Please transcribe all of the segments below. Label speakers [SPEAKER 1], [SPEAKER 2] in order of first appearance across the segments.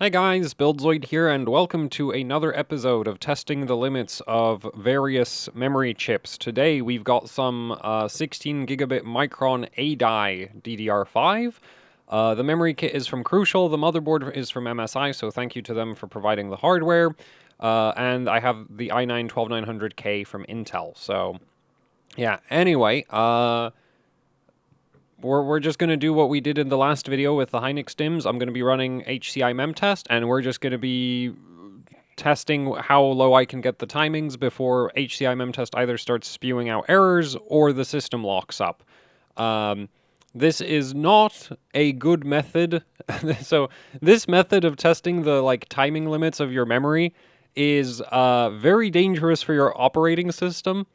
[SPEAKER 1] Hi guys, Buildzoid here, and welcome to another episode of testing the limits of various memory chips. Today we've got some 16 gigabit Micron A-die DDR5. The memory kit is from Crucial, the motherboard is from MSI, so thank you to them for providing the hardware. And I have the i9-12900K from Intel, so yeah, anyway, we're just going to do what we did in the last video with the Hynix DIMMs. I'm going to be running HCI memtest, and we're just going to be testing how low I can get the timings before HCI memtest either starts spewing out errors or the system locks up. This is not a good method. So this method of testing the timing limits of your memory is very dangerous for your operating system.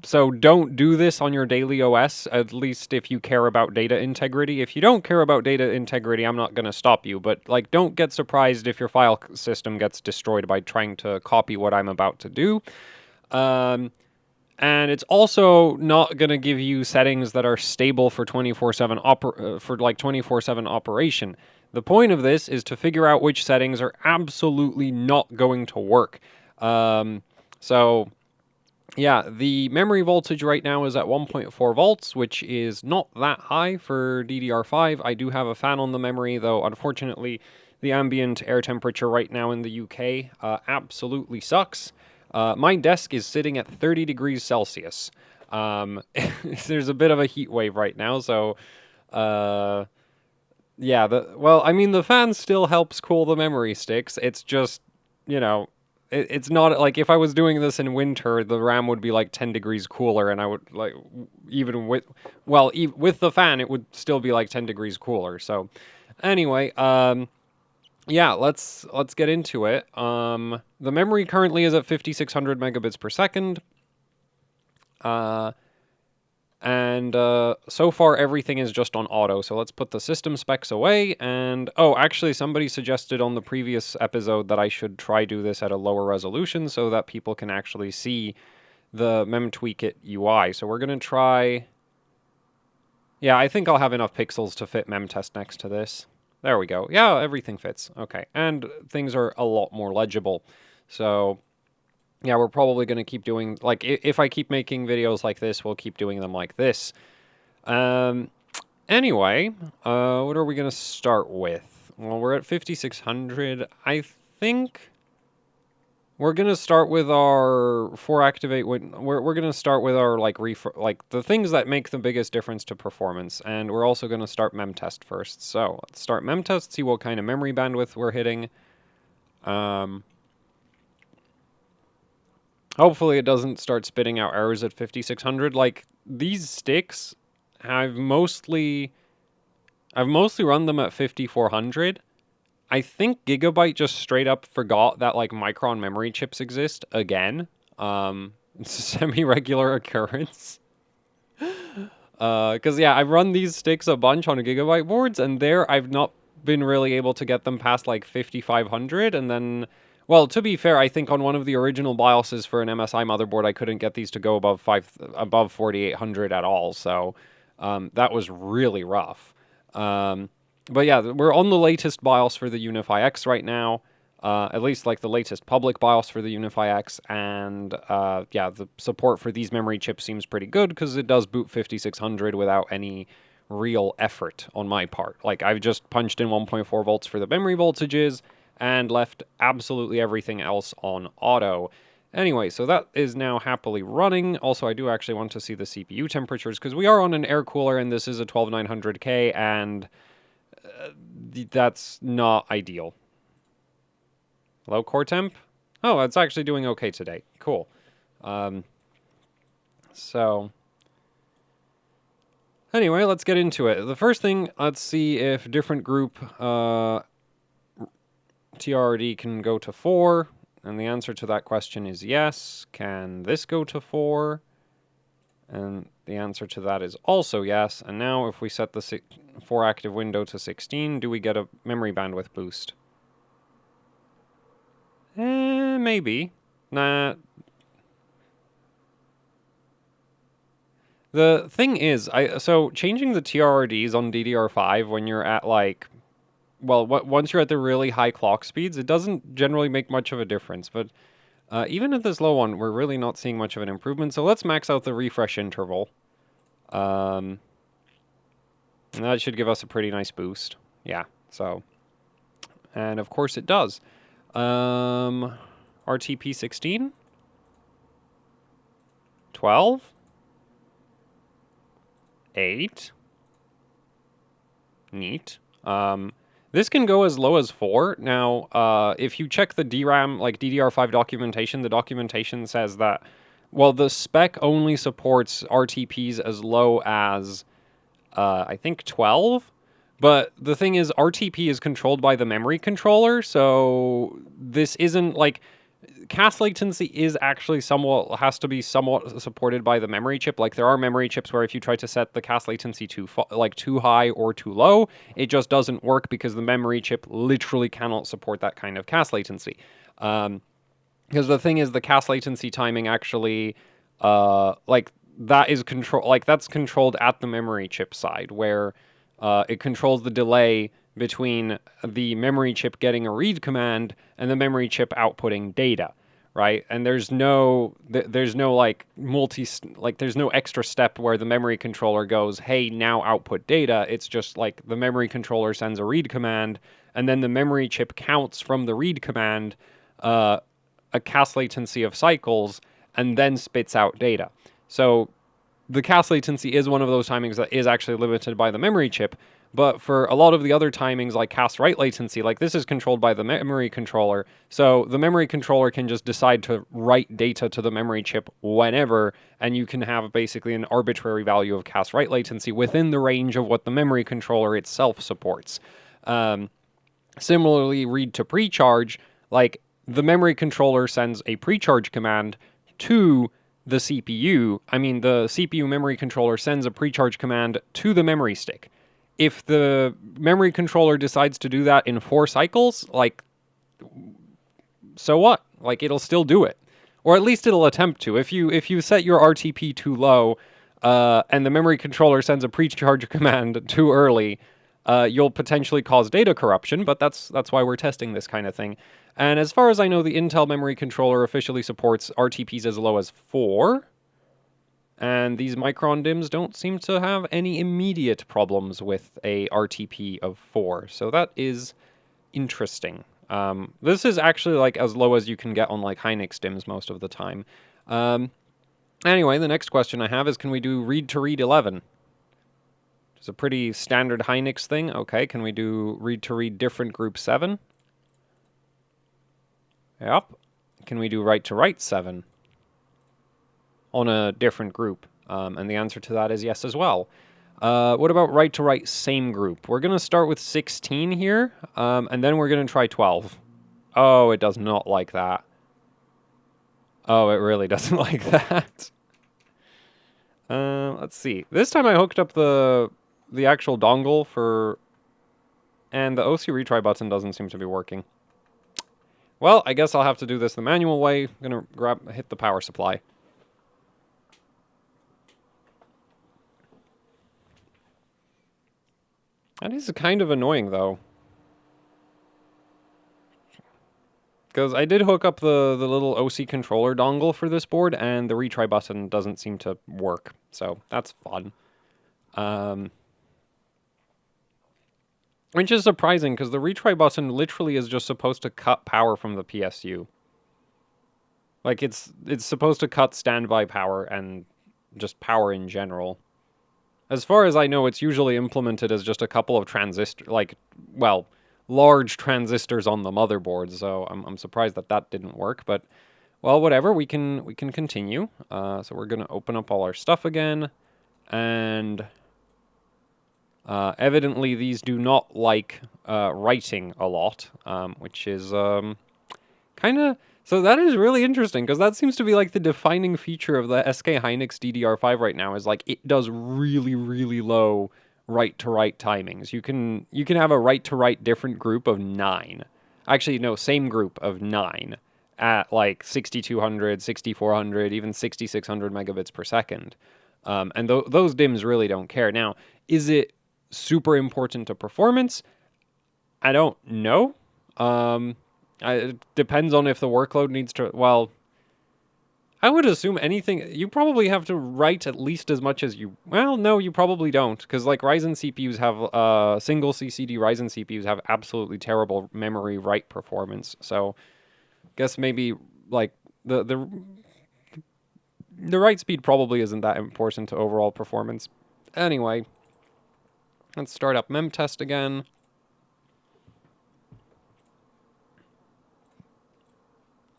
[SPEAKER 1] So don't do this on your daily OS, at least if you care about data integrity. If you don't care about data integrity, I'm not going to stop you, but don't get surprised if your file system gets destroyed by trying to copy what I'm about to do. And it's also not going to give you settings that are stable for 24/7 24/7 operation. The point of this is to figure out which settings are absolutely not going to work. Yeah, the memory voltage right now is at 1.4 volts, which is not that high for DDR5. I do have a fan on the memory, though unfortunately the ambient air temperature right now in the UK absolutely sucks. My desk is sitting at 30 degrees Celsius. There's a bit of a heat wave right now, so yeah, the fan still helps cool the memory sticks. It's just, it's not like if I was doing this in winter, the RAM would be like 10 degrees cooler, and I would even with the fan, it would still be like 10 degrees cooler. So anyway, yeah, let's get into it. The memory currently is at 5600 megabits per second. And so far everything is just on auto, so let's put the system specs away. And oh, actually somebody suggested on the previous episode that I should try do this at a lower resolution so that people can actually see the memtweakit UI. So we're gonna try, yeah, I think I'll have enough pixels to fit memtest next to this. There we go. Yeah, everything fits. Okay, and things are a lot more legible. So yeah, we're probably going to keep doing, if I keep making videos like this, we'll keep doing them like this. Anyway, what are we going to start with? Well, we're at 5600. I think we're going to start with our we're going to start with our, the things that make the biggest difference to performance. And we're also going to start memtest first. So let's start memtest, see what kind of memory bandwidth we're hitting. Hopefully it doesn't start spitting out errors at 5600. These sticks, I've mostly run them at 5400. I think Gigabyte just straight up forgot that Micron memory chips exist again. It's a semi-regular occurrence. Because yeah, I've run these sticks a bunch on Gigabyte boards, and there I've not been really able to get them past 5500, and then, well, to be fair, I think on one of the original BIOSes for an MSI motherboard, I couldn't get these to go above 4800 at all, so that was really rough. But yeah, we're on the latest BIOS for the Unify X right now, at least the latest public BIOS for the Unify X, and yeah, the support for these memory chips seems pretty good because it does boot 5600 without any real effort on my part. I've just punched in 1.4 volts for the memory voltages and left absolutely everything else on auto. Anyway, so that is now happily running. Also, I do actually want to see the CPU temperatures, because we are on an air cooler, and this is a 12900K, and that's not ideal. Low core temp? Oh, it's actually doing okay today. Cool. So anyway, let's get into it. The first thing, let's see if different group TRD can go to 4, and the answer to that question is yes. Can this go to 4? And the answer to that is also yes. And now if we set the 4 active window to 16, do we get a memory bandwidth boost? Maybe. Nah. The thing is, so changing the TRDs on DDR5 when you're at well, once you're at the really high clock speeds, it doesn't generally make much of a difference. But even at this low one, we're really not seeing much of an improvement. So let's max out the refresh interval. And that should give us a pretty nice boost. Yeah, so. And of course it does. RTP 16? 12? 8? Neat. This can go as low as 4. Now, if you check the DRAM, like DDR5 documentation, the documentation says that, well, the spec only supports RTPs as low as, I think 12. But the thing is, RTP is controlled by the memory controller, so this isn't like... CAS latency is actually has to be somewhat supported by the memory chip. Like, there are memory chips where if you try to set the CAS latency too high or too low, it just doesn't work because the memory chip literally cannot support that kind of CAS latency. Because the thing is, the CAS latency timing actually, that's controlled at the memory chip side, where it controls the delay between the memory chip getting a read command and the memory chip outputting data, right? And there's no there's no extra step where the memory controller goes, hey, now output data. It's just like the memory controller sends a read command, and then the memory chip counts from the read command a CAS latency of cycles, and then spits out data. So the CAS latency is one of those timings that is actually limited by the memory chip. But for a lot of the other timings, like CAS write latency, like this is controlled by the memory controller. So the memory controller can just decide to write data to the memory chip whenever, and you can have basically an arbitrary value of CAS write latency within the range of what the memory controller itself supports. Similarly, read to precharge, like the memory controller sends a precharge command to the CPU. I mean, the CPU memory controller sends a precharge command to the memory stick. If the memory controller decides to do that in 4 cycles, like, so what? Like, it'll still do it. Or at least it'll attempt to. If you set your RTP too low, and the memory controller sends a precharge command too early, you'll potentially cause data corruption, but that's why we're testing this kind of thing. And as far as I know, the Intel memory controller officially supports RTPs as low as 4. And these Micron DIMMs don't seem to have any immediate problems with a RTP of 4. So that is interesting. This is actually like as low as you can get on like Hynix DIMMs most of the time. Anyway, the next question I have is, can we do read-to-read 11? It's a pretty standard Hynix thing. Okay, can we do read-to-read different group 7? Yep. Can we do write-to-write 7? On a different group? And the answer to that is yes as well. What about write-to-write same group? We're going to start with 16 here, and then we're going to try 12. Oh, it does not like that. Oh, it really doesn't like that. Let's see. This time I hooked up the actual dongle for... And the OC retry button doesn't seem to be working. Well, I guess I'll have to do this the manual way. I'm going to hit the power supply. That is kind of annoying, though. Because I did hook up the little OC controller dongle for this board, and the retry button doesn't seem to work. So, that's fun. Which is surprising, because the retry button literally is just supposed to cut power from the PSU. Like, it's supposed to cut standby power and just power in general. As far as I know, it's usually implemented as just a couple of large transistors on the motherboard, so I'm surprised that didn't work, but, well, whatever, we can continue. So we're going to open up all our stuff again, and evidently these do not like writing a lot, which is kind of... So that is really interesting, because that seems to be like the defining feature of the SK Hynix DDR5 right now, is like it does really, really low write-to-write timings. You can have a write-to-write different group of 9. Actually, no, same group of 9 at like 6200, 6400, even 6600 megabits per second. And those DIMMs really don't care. Now, is it super important to performance? I don't know. It depends on if the workload needs to. Well, I would assume anything. You probably have to write at least as much as you. Well, no, you probably don't, because like Ryzen CPUs have single CCD Ryzen CPUs have absolutely terrible memory write performance. So, guess maybe like the write speed probably isn't that important to overall performance. Anyway, let's start up memtest again.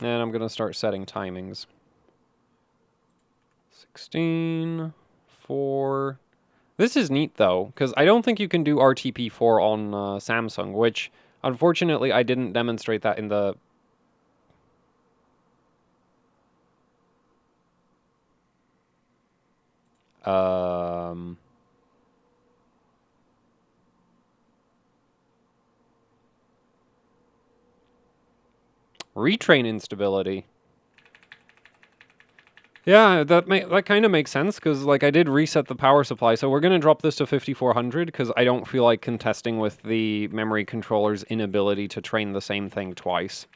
[SPEAKER 1] And I'm going to start setting timings. 16, 4. This is neat, though, because I don't think you can do RTP4 on Samsung, which, unfortunately, I didn't demonstrate that in the... Retrain instability. Yeah, that kind of makes sense, because like I did reset the power supply, so we're going to drop this to 5400, because I don't feel like contesting with the memory controller's inability to train the same thing twice.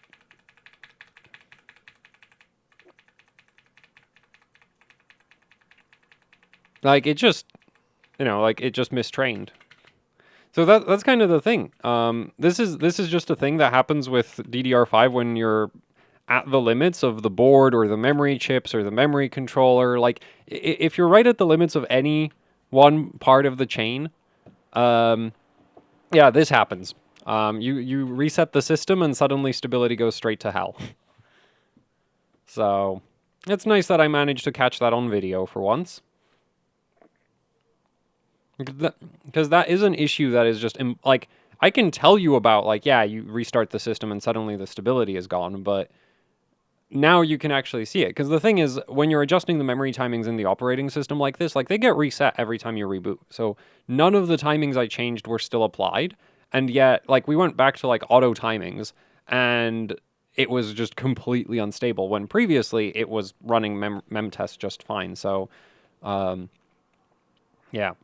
[SPEAKER 1] Like, it just, like, it just mistrained. So that's kind of the thing. This is just a thing that happens with DDR5 when you're at the limits of the board or the memory chips or the memory controller. Like, if you're right at the limits of any one part of the chain, yeah, this happens. You reset the system and suddenly stability goes straight to hell. So it's nice that I managed to catch that on video for once. Because that is an issue that is just, like, I can tell you about, like, yeah, you restart the system and suddenly the stability is gone, but now you can actually see it. Because the thing is, when you're adjusting the memory timings in the operating system like this, like, they get reset every time you reboot. So none of the timings I changed were still applied, and yet, like, we went back to, like, auto timings, and it was just completely unstable, when previously it was running memtest just fine. So, yeah.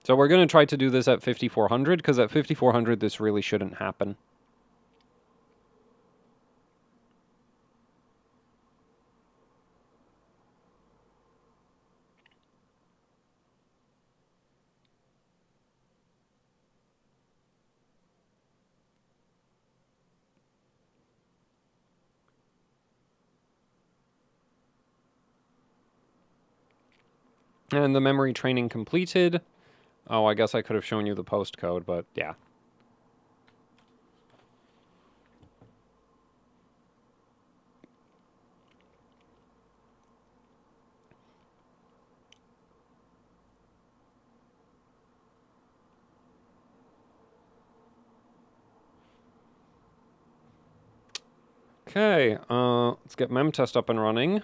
[SPEAKER 1] So we're going to try to do this at 5400, because at 5400 this really shouldn't happen. And the memory training completed. Oh, I guess I could have shown you the post code, but yeah. Okay, let's get memtest up and running.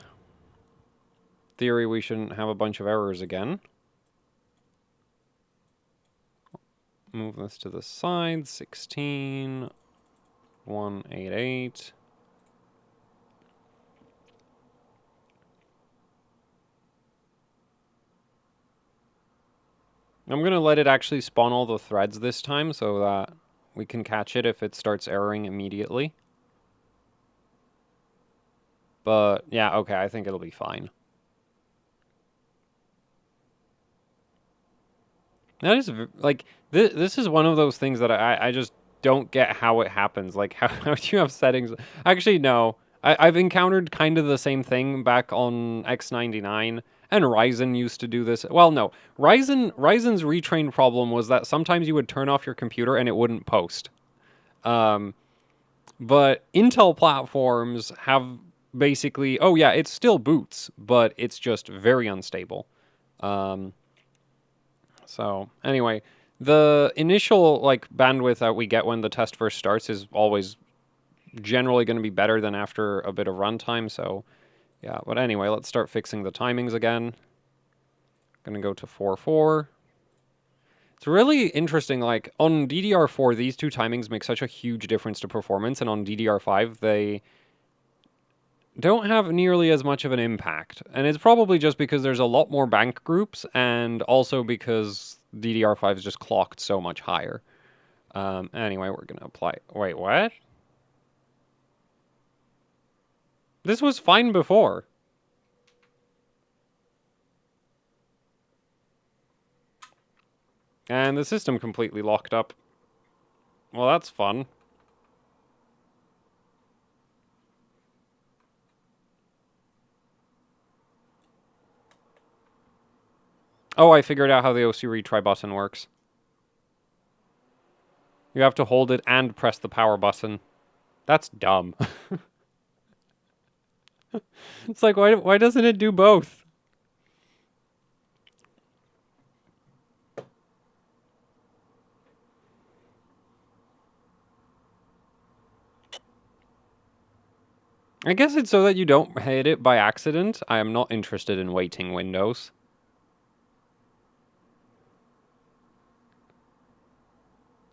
[SPEAKER 1] Theory, we shouldn't have a bunch of errors again. Move this to the side, 16, 188. I'm going to let it actually spawn all the threads this time so that we can catch it if it starts erroring immediately. But yeah, okay, I think it'll be fine. That is, like, this is one of those things that I just don't get how it happens. Like, how do you have settings? Actually, no. I've encountered kind of the same thing back on X99, and Ryzen used to do this. Well, no. Ryzen's retrain problem was that sometimes you would turn off your computer and it wouldn't post. But Intel platforms have basically, oh yeah, it still boots, but it's just very unstable. So anyway, the initial like bandwidth that we get when the test first starts is always generally going to be better than after a bit of runtime. So yeah, but anyway, let's start fixing the timings again. Going to go to 4.4. It's really interesting, like on DDR4, these two timings make such a huge difference to performance, and on DDR5, they don't have nearly as much of an impact. And it's probably just because there's a lot more bank groups, and also because DDR5 is just clocked so much higher. Anyway, we're going to apply... Wait, what? This was fine before. And the system completely locked up. Well, that's fun. Oh, I figured out how the OC retry button works. You have to hold it and press the power button. That's dumb. It's like, why doesn't it do both? I guess it's so that you don't hit it by accident. I am not interested in waiting windows.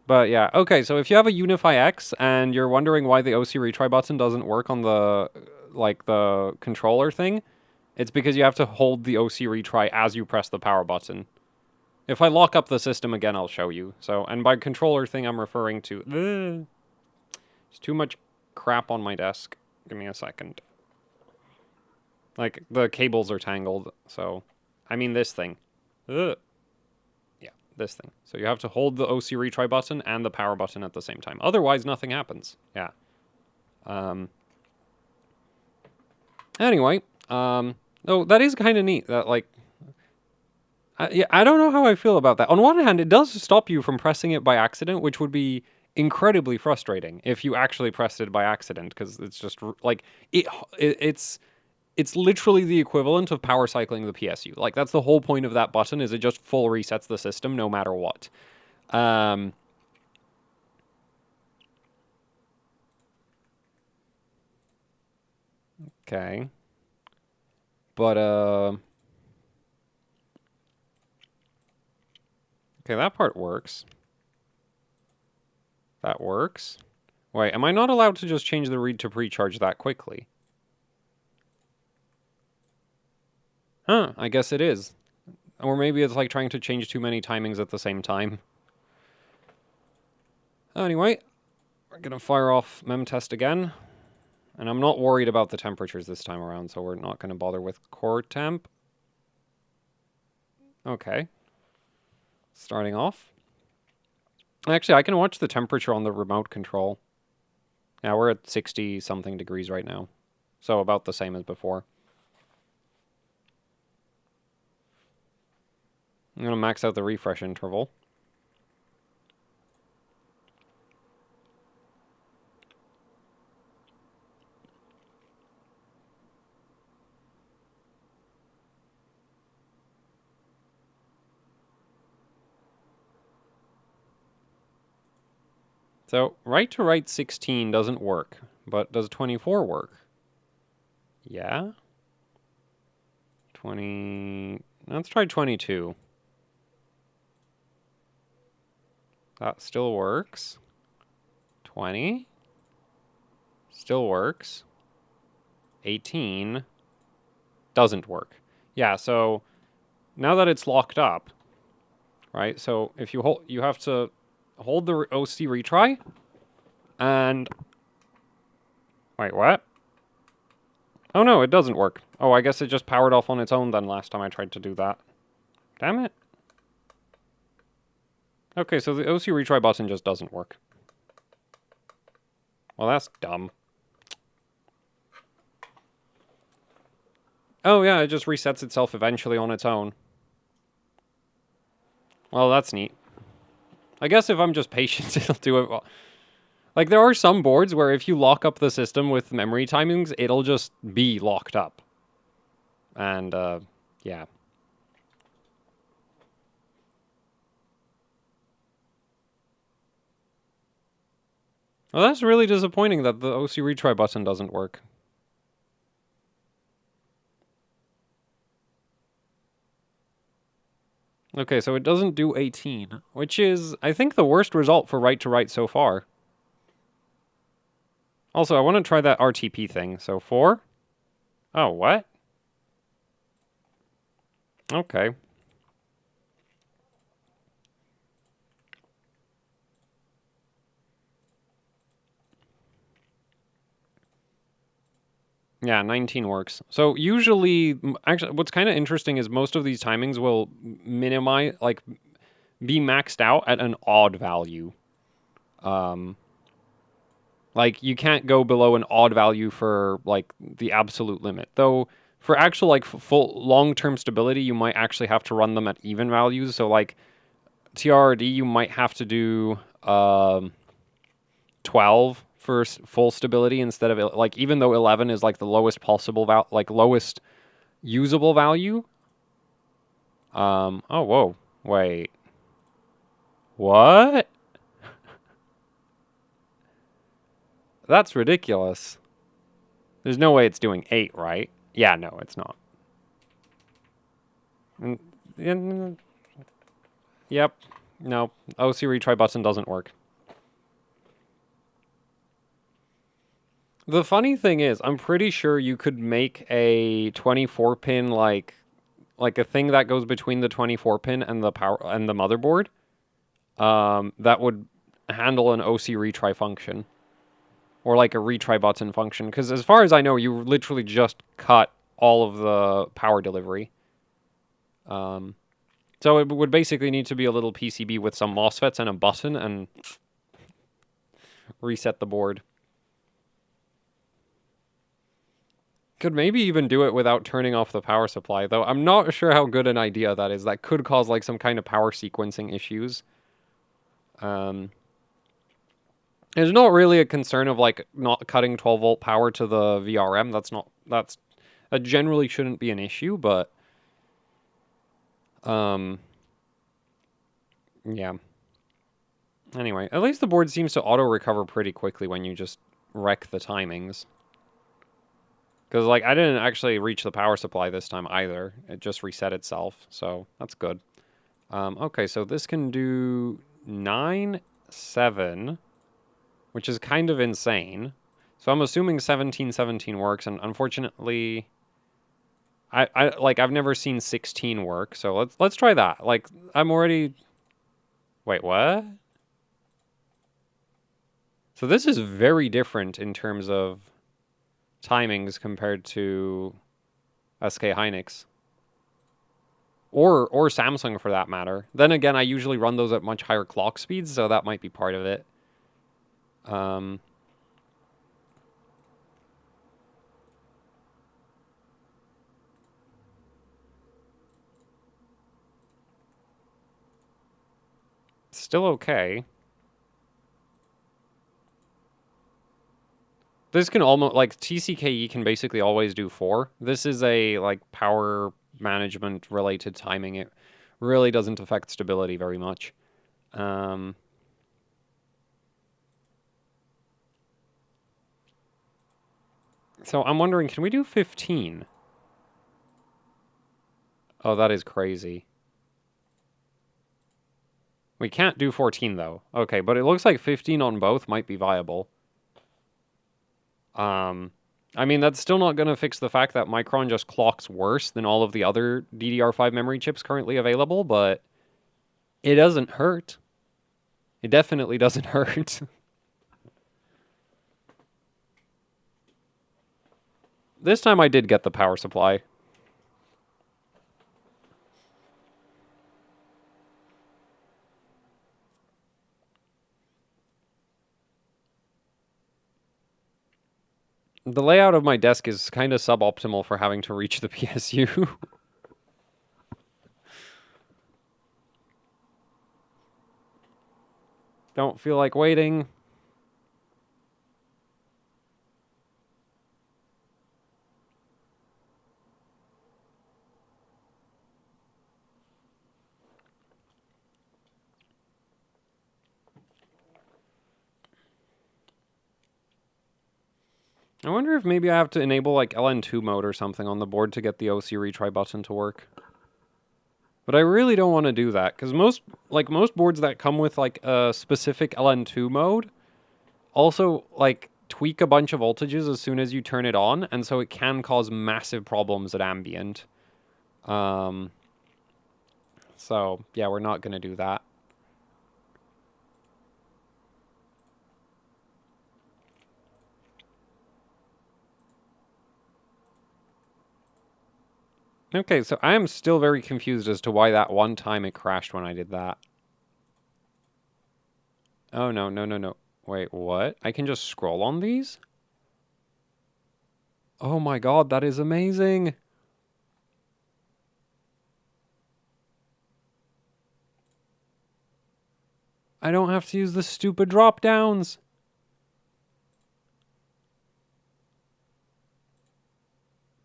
[SPEAKER 1] But yeah, okay, so if you have a Unify X and you're wondering why the OC retry button doesn't work on the, like, the controller thing, it's because you have to hold the OC retry as you press the power button. If I lock up the system again, I'll show you. So, and by controller thing, I'm referring to... There's too much crap on my desk. Give me a second. Like, the cables are tangled, so... I mean this thing. Ugh. Yeah, this thing. So you have to hold the OC retry button and the power button at the same time. Otherwise, nothing happens. Yeah. Anyway, oh, that is kind of neat. That, like... yeah, I don't know how I feel about that. On one hand, it does stop you from pressing it by accident, which would be incredibly frustrating if you actually pressed it by accident, because it's just, like, it's literally the equivalent of power cycling the PSU. Like, that's the whole point of that button, is it just full resets the system no matter what. Okay. But, okay, that part works. That works. Wait, am I not allowed to just change the read to precharge that quickly? Huh, I guess it is. Or maybe it's like trying to change too many timings at the same time. Anyway, we're gonna fire off memtest again. And I'm not worried about the temperatures this time around, so we're not gonna bother with core temp. Okay. Starting off. Actually, I can watch the temperature on the remote control. Yeah, we're at 60-something degrees right now. So about the same as before. I'm going to max out the refresh interval. So, right to right 16 doesn't work, but does 24 work? Yeah? 20... Let's try 22. That still works. 20. Still works. 18. Doesn't work. Yeah, so now that it's locked up, right? So if you hold, you have to hold the OC retry, and... Wait, what? Oh no, it doesn't work. Oh, I guess it just powered off on its own then last time I tried to do that. Damn it. Okay, so the OC retry button just doesn't work. Well, that's dumb. Oh yeah, it just resets itself eventually on its own. Well, that's neat. I guess if I'm just patient, it'll do it. Like, there are some boards where if you lock up the system with memory timings, it'll just be locked up. And, yeah. Well, that's really disappointing that the OC retry button doesn't work. Okay, so it doesn't do 18, which is, I think, the worst result for right-to-right so far. Also, I want to try that RTP thing. So 4? Oh, what? Okay. Yeah, 19 works. So usually, actually, what's kind of interesting is most of these timings will minimize, like, be maxed out at an odd value. Like, you can't go below an odd value for, like, the absolute limit. Though, for actual, like, full long-term stability, you might actually have to run them at even values. So, like, TRD, you might have to do 12 for full stability instead of, like, even though 11 is, like, the lowest possible, lowest usable value. Oh, whoa. Wait. What? That's ridiculous. There's no way it's doing 8, right? Yeah, no, it's not. Yep. No. OC retry button doesn't work. The funny thing is, I'm pretty sure you could make a 24-pin, like a thing that goes between the 24-pin and the power and the motherboard, that would handle an OC retry function. Or like a retry button function. Because as far as I know, you literally just cut all of the power delivery. So it would basically need to be a little PCB with some MOSFETs and a button and reset the board. Could maybe even do it without turning off the power supply, though I'm not sure how good an idea that is. That could cause like some kind of power sequencing issues. There's not really a concern of like not cutting 12-volt power to the VRM. That generally shouldn't be an issue, but yeah. Anyway, at least the board seems to auto-recover pretty quickly when you just wreck the timings. Because, like, I didn't actually reach the power supply this time either. It just reset itself, so that's good. Okay, so this can do 9, 7, which is kind of insane. So I'm assuming 1717 works, and unfortunately, I've never seen 16 work, so let's try that. Like, I'm already... Wait, what? So this is very different in terms of timings compared to SK Hynix. Or Samsung for that matter. Then again, I usually run those at much higher clock speeds, so that might be part of it. Still okay. This can almost, like, TCKE can basically always do 4. This is a, like, power management related timing. It really doesn't affect stability very much. So I'm wondering, can we do 15? Oh, that is crazy. We can't do 14, though. Okay, but it looks like 15 on both might be viable. I mean, that's still not going to fix the fact that Micron just clocks worse than all of the other DDR5 memory chips currently available, but it doesn't hurt. It definitely doesn't hurt. This time I did get the power supply. The layout of my desk is kind of suboptimal for having to reach the PSU. Don't feel like waiting. I wonder if maybe I have to enable like LN2 mode or something on the board to get the OC retry button to work. But I really don't want to do that, because most boards that come with like a specific LN2 mode also like tweak a bunch of voltages as soon as you turn it on, and so it can cause massive problems at ambient. So yeah, we're not gonna do that. Okay, so I am still very confused as to why that one time it crashed when I did that. Oh, no, no, no, no. Wait, what? I can just scroll on these? Oh my god, that is amazing! I don't have to use the stupid drop-downs!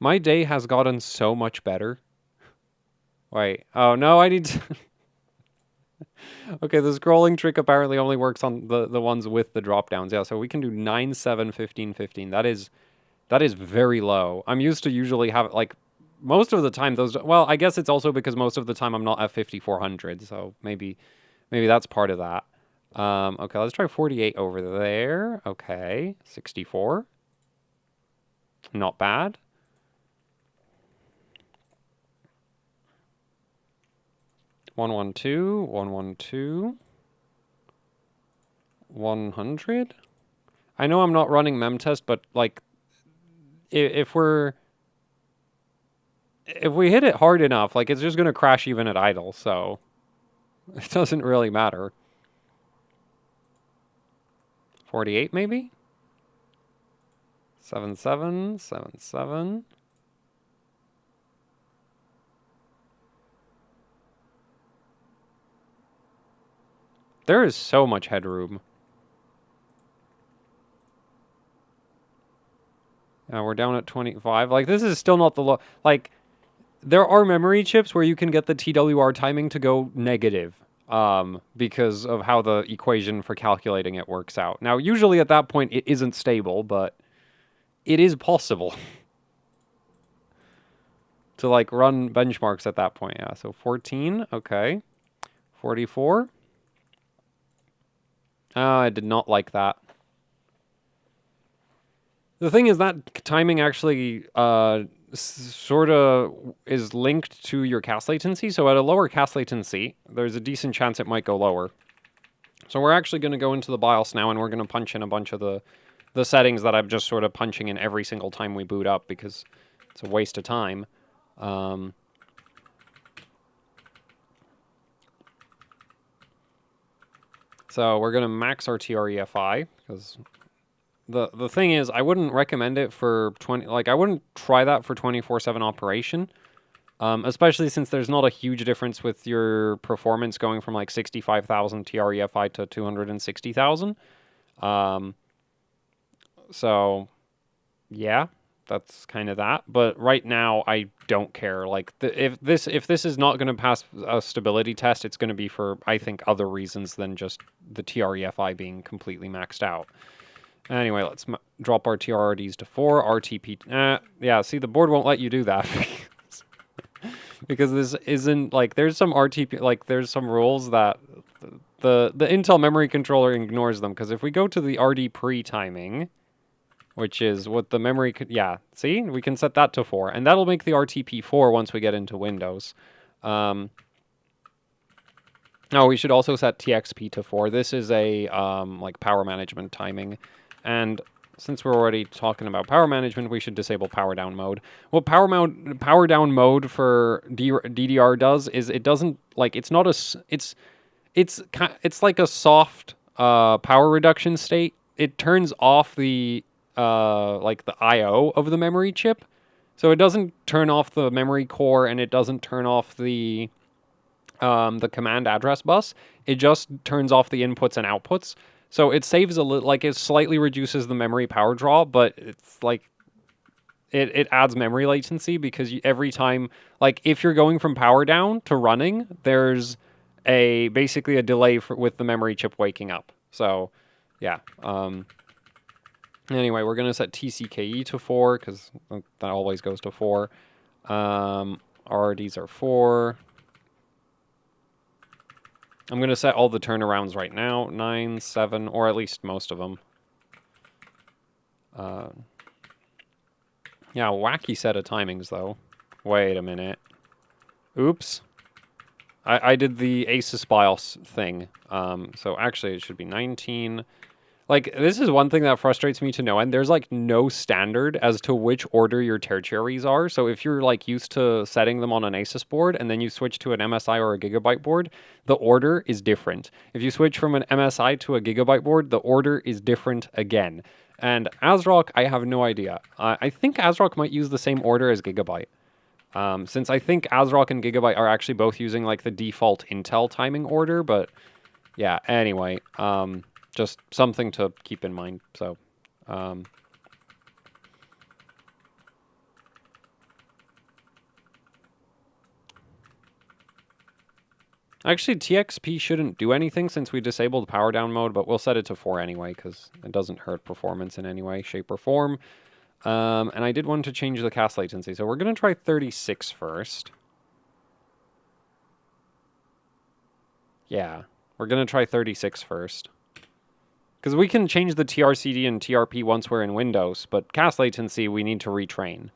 [SPEAKER 1] My day has gotten so much better. Wait, oh no, I need to... Okay, the scrolling trick apparently only works on the ones with the drop-downs. Yeah, so we can do 9, 7, 15, 15. That is very low. I'm used to usually have, like, most of the time those... Well, I guess it's also because most of the time I'm not at 5400, so maybe that's part of that. Okay, let's try 48 over there. Okay, 64. Not bad. One, 1, 2, 1, 1, 2. 100. I know I'm not running memtest, but like, if we hit it hard enough, like it's just gonna crash even at idle. So it doesn't really matter. 48 maybe. 7, 7, 7, 7. There is so much headroom. We're down at 25. Like, this is still not the low. Like, there are memory chips where you can get the TWR timing to go negative because of how the equation for calculating it works out. Now, usually at that point, it isn't stable, but it is possible to, like, run benchmarks at that point. Yeah, so 14, okay. 44. I did not like that. The thing is that timing actually sort of is linked to your cast latency. So at a lower cast latency, there's a decent chance it might go lower. So we're actually going to go into the BIOS now, and we're going to punch in a bunch of the settings that I'm just sort of punching in every single time we boot up because it's a waste of time. So we're going to max our TREFI because the thing is, I wouldn't recommend it for 20. Like, I wouldn't try that for 24/7 operation. Especially since there's not a huge difference with your performance going from like 65,000 TREFI to 260,000. So, yeah, that's kind of that. But right now, I don't care. Like, if this is not going to pass a stability test, it's going to be for, I think, other reasons than just the TREFI being completely maxed out. Anyway, let's drop our TRRDs to 4. RTP... yeah, see, the board won't let you do that. Because this isn't, like, there's some RTP... Like, there's some rules that the Intel memory controller ignores them. Because if we go to the RD pre-timing, which is what the memory... Yeah, see? We can set that to 4. And that'll make the RTP 4 once we get into Windows. Oh, we should also set TXP to 4. This is a, like, power management timing. And since we're already talking about power management, we should disable power down mode. What power down mode for DDR does is it doesn't, like, it's not a... It's like a soft power reduction state. It turns off the like the I/O of the memory chip. So it doesn't turn off the memory core, and it doesn't turn off the command address bus. It just turns off the inputs and outputs. So it saves a little, like, it slightly reduces the memory power draw, but it's like it adds memory latency because every time, like, if you're going from power down to running, there's basically a delay with the memory chip waking up. So, yeah. Anyway, we're gonna set TCKE to 4 because that always goes to 4. RRDs are 4. I'm going to set all the turnarounds right now. 9, 7, or at least most of them. Yeah, wacky set of timings, though. Wait a minute. Oops. I did the Asus BIOS thing. So actually, it should be 19. Like, this is one thing that frustrates me to no end. There's, like, no standard as to which order your tertiaries are. So if you're, like, used to setting them on an Asus board and then you switch to an MSI or a Gigabyte board, the order is different. If you switch from an MSI to a Gigabyte board, the order is different again. And ASRock, I have no idea. I think ASRock might use the same order as Gigabyte. Since I think ASRock and Gigabyte are actually both using, like, the default Intel timing order, but yeah, anyway, just something to keep in mind. So, actually, TXP shouldn't do anything since we disabled power down mode, but we'll set it to 4 anyway because it doesn't hurt performance in any way, shape, or form. And I did want to change the cast latency, so we're going to try 36 first. Yeah, we're going to try 36 first. Because we can change the TRCD and TRP once we're in Windows, but cast latency we need to retrain.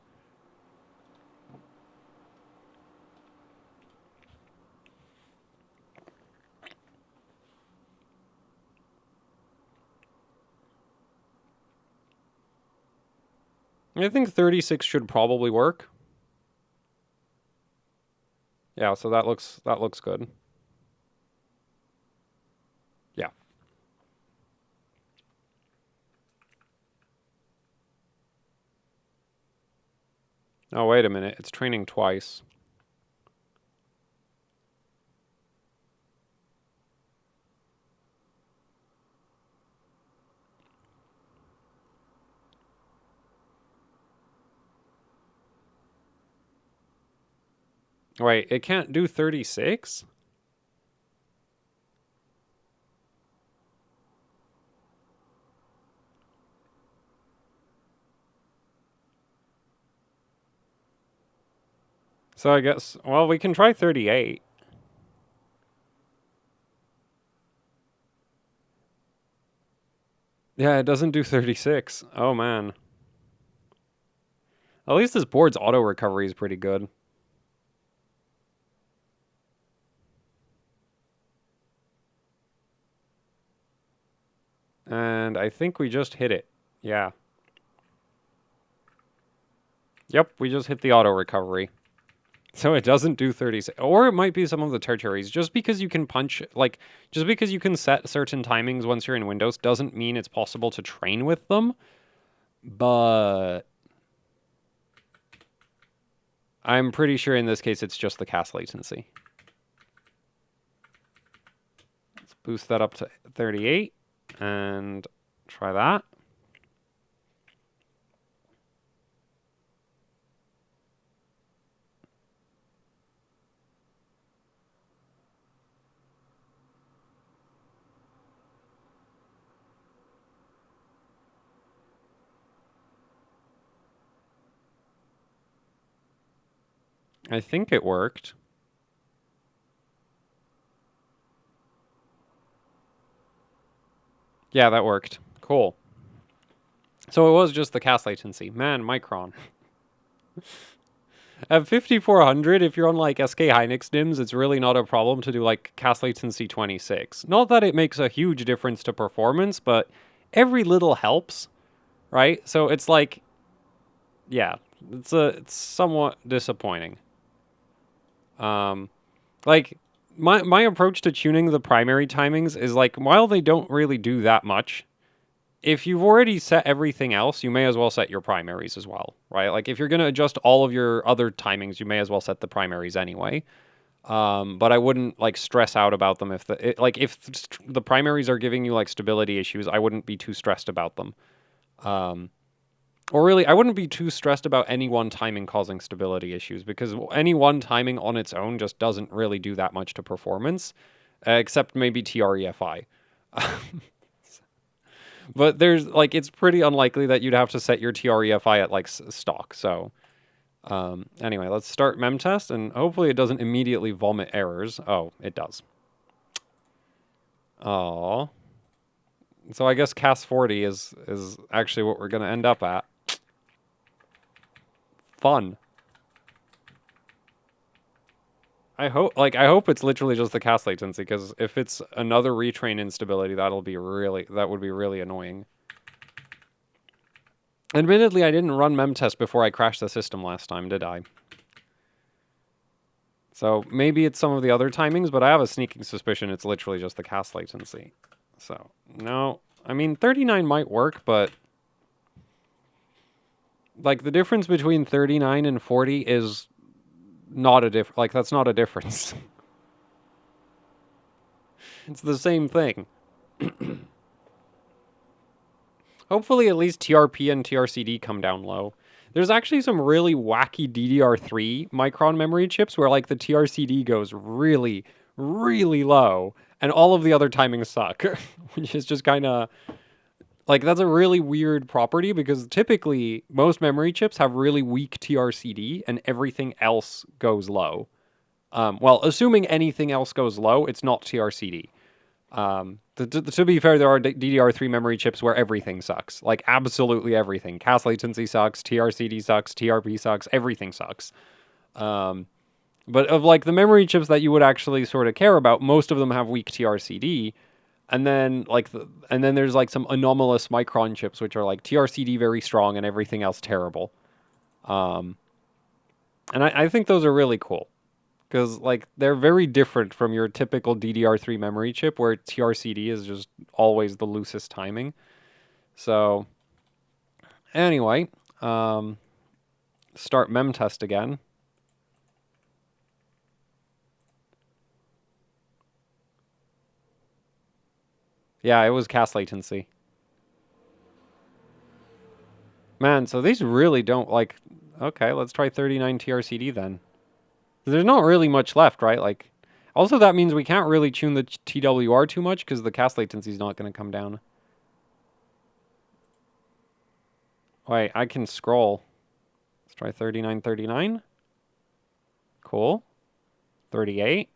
[SPEAKER 1] I think 36 should probably work. Yeah, so that looks good. Yeah. Oh, wait a minute. It's training twice. Wait, it can't do 36? So I guess, well, we can try 38. Yeah, it doesn't do 36. Oh, man. At least this board's auto recovery is pretty good. And I think we just hit it. Yeah. Yep, we just hit the auto recovery. So it doesn't do 36. Or it might be some of the tertiaries. Just because you can punch, like, just because you can set certain timings once you're in Windows doesn't mean it's possible to train with them. But I'm pretty sure in this case it's just the cast latency. Let's boost that up to 38 and try that. I think it worked. Yeah, that worked. Cool. So it was just the cast latency. Man, Micron. At 5400, if you're on like SK Hynix DIMMs, it's really not a problem to do like cast latency 26. Not that it makes a huge difference to performance, but every little helps, right? So it's like, yeah, it's somewhat disappointing. Like my approach to tuning the primary timings is like, while they don't really do that much, if you've already set everything else, you may as well set your primaries as well, right? Like if you're going to adjust all of your other timings, you may as well set the primaries anyway. But I wouldn't like stress out about them if the primaries are giving you like stability issues, I wouldn't be too stressed about them. Or really, I wouldn't be too stressed about any one timing causing stability issues because any one timing on its own just doesn't really do that much to performance, except maybe TREFI. But there's like, it's pretty unlikely that you'd have to set your TREFI at like stock. So anyway, let's start memtest and hopefully it doesn't immediately vomit errors. Oh, it does. Oh, so I guess CAS 40 is actually what we're going to end up at. Fun. I hope it's literally just the cast latency, because if it's another retrain instability, that would be really annoying. Admittedly, I didn't run memtest before I crashed the system last time, did I? So maybe it's some of the other timings, but I have a sneaking suspicion it's literally just the cast latency. So, no. I mean, 39 might work, but like the difference between 39 and 40 is not a that's not a difference. It's the same thing. Hopefully at least TRP and TRCD come down low. There's actually some really wacky DDR3 Micron memory chips where like the TRCD goes really, really low and all of the other timings suck, which is just kind of like, that's a really weird property because typically most memory chips have really weak TRCD and everything else goes low. Well, assuming anything else goes low, it's not TRCD. To be fair, there are DDR3 memory chips where everything sucks. Like, absolutely everything. Cast latency sucks, TRCD sucks, TRP sucks, everything sucks. But of, like, the memory chips that you would actually sort of care about, most of them have weak TRCD. And then, like, there's, like, some anomalous Micron chips, which are, like, TRCD very strong and everything else terrible. And I think those are really cool. Because, like, they're very different from your typical DDR3 memory chip where TRCD is just always the loosest timing. So, anyway, start memtest again. Yeah, it was cast latency. Man, so these really don't, like... Okay, let's try 39 TRCD then. There's not really much left, right? Like, also that means we can't really tune the TWR too much because the cast latency is not going to come down. Wait, I can scroll. Let's try 3939. Cool. 38.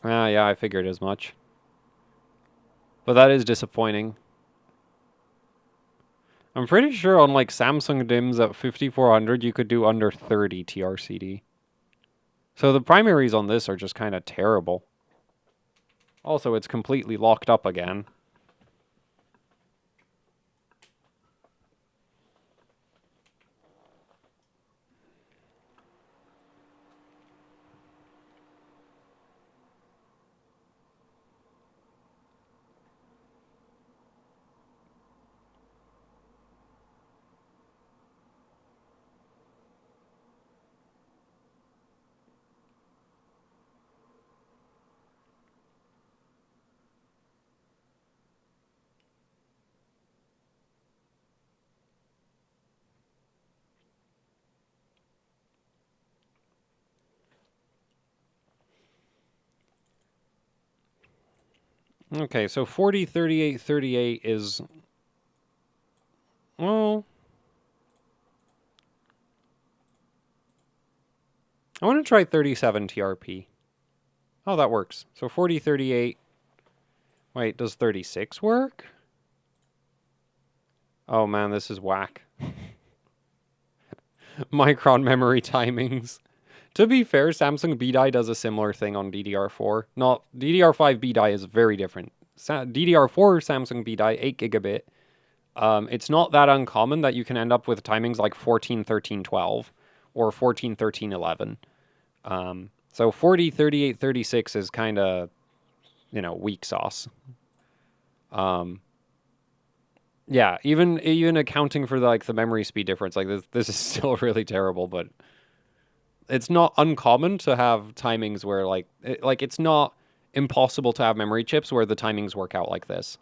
[SPEAKER 1] Ah, yeah, I figured as much. But that is disappointing. I'm pretty sure on, like, Samsung DIMMs at 5400, you could do under 30 TRCD. So the primaries on this are just kind of terrible. Also, it's completely locked up again. Okay, so 40, 38, 38 is... Well... I want to try 37 TRP. Oh, that works. So 40, 38... Wait, does 36 work? Oh man, this is whack. Micron memory timings. To be fair, Samsung B-die does a similar thing on DDR4. Not DDR5 B-die is very different. DDR4 Samsung B-die, 8 gigabit. It's not that uncommon that you can end up with timings like 14, 13, 12 or 14, 13, 11. So 40, 38, 36 is kind of, you know, weak sauce. Yeah, even accounting for the memory speed difference, like this is still really terrible, but it's not uncommon to have timings where it's not impossible to have memory chips where the timings work out like this.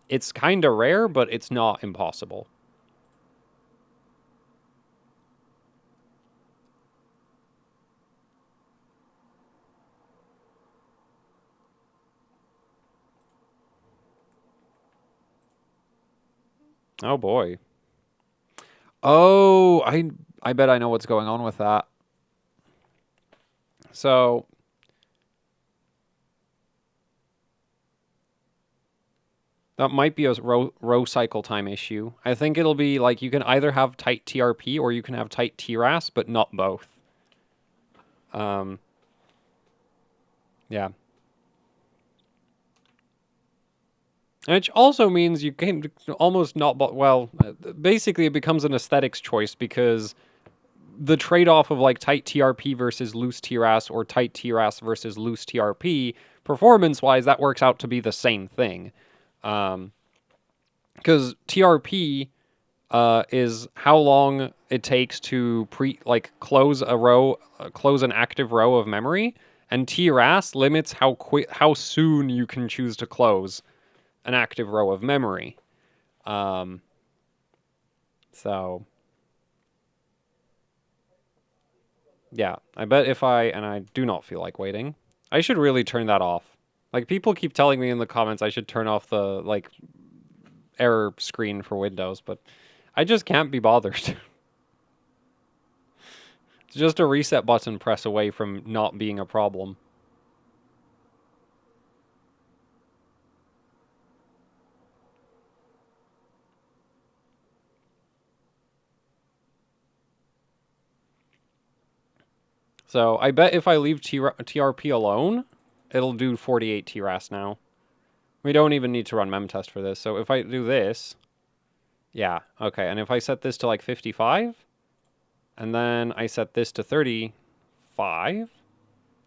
[SPEAKER 1] It's kind of rare, but it's not impossible. Oh boy. Oh, I bet I know what's going on with that. So That might be a row cycle time issue. I think it'll be like you can either have tight TRP or you can have tight TRAS, but not both. Yeah. Which also means you can almost not... Well, basically it becomes an aesthetics choice because the trade-off of like tight TRP versus loose TRAS or tight TRAS versus loose TRP, performance-wise, that works out to be the same thing. Because TRP is how long it takes to close a row, close an active row of memory, and TRAS limits how soon you can choose to close an active row of memory. So yeah, I bet if and I do not feel like waiting, I should really turn that off. Like, people keep telling me in the comments I should turn off the, like, error screen for Windows, but I just can't be bothered. It's just a reset button press away from not being a problem. So I bet if I leave TRP alone, it'll do 48 TRAS now. We don't even need to run memtest for this. So if I do this, yeah, okay. And if I set this to like 55, and then I set this to 35,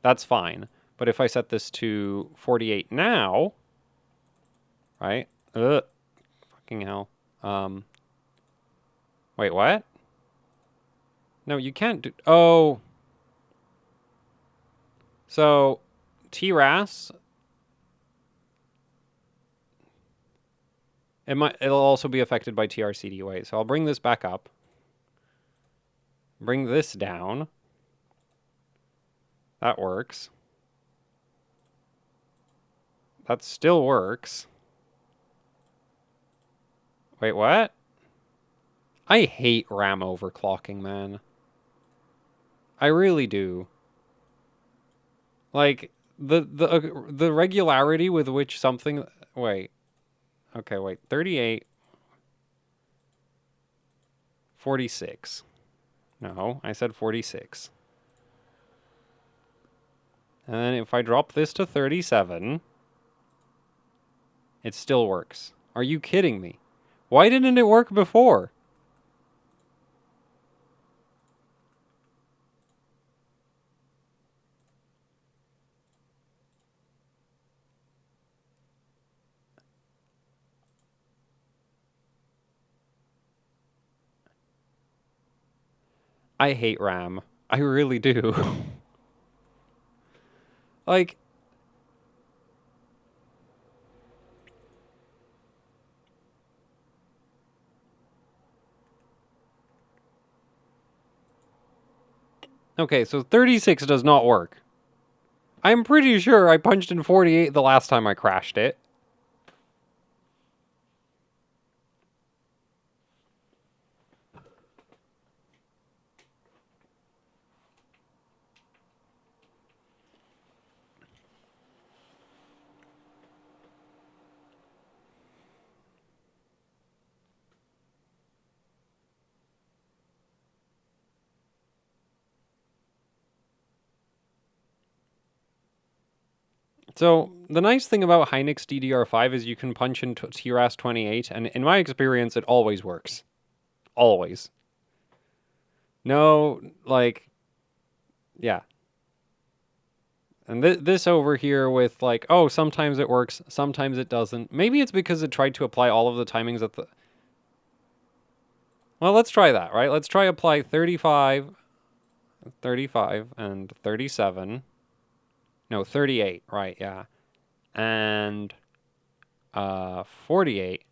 [SPEAKER 1] that's fine. But if I set this to 48 now, right? Fucking hell. Wait, what? No, you can't do... Oh. So, TRAS... It'll also be affected by TRCD. Wait, so I'll bring this back up. Bring this down. That works. That still works. Wait, what? I hate RAM overclocking, man. I really do. Like, the regularity with which something... Wait. Okay, wait. 38. 46. No, I said 46. And then if I drop this to 37, it still works. Are you kidding me? Why didn't it work before? I hate RAM. I really do. Like... Okay, so 36 does not work. I'm pretty sure I punched in 48 the last time I crashed it. So, the nice thing about Hynix DDR5 is you can punch into TRAS-28, and in my experience, it always works. Always. No, like... Yeah. And this over here with, like, oh, sometimes it works, sometimes it doesn't. Maybe it's because it tried to apply all of the timings at the... Well, let's try that, right? Let's try apply 35, and 37... No, 38, right, yeah. And 48.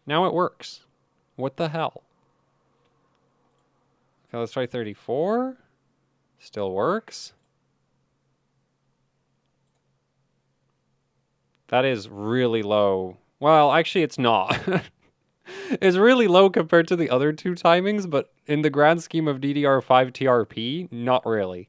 [SPEAKER 1] Now it works. What the hell? Okay, let's try 34. Still works. That is really low. Well, actually, it's not. It's really low compared to the other two timings, but in the grand scheme of DDR5 TRP, not really.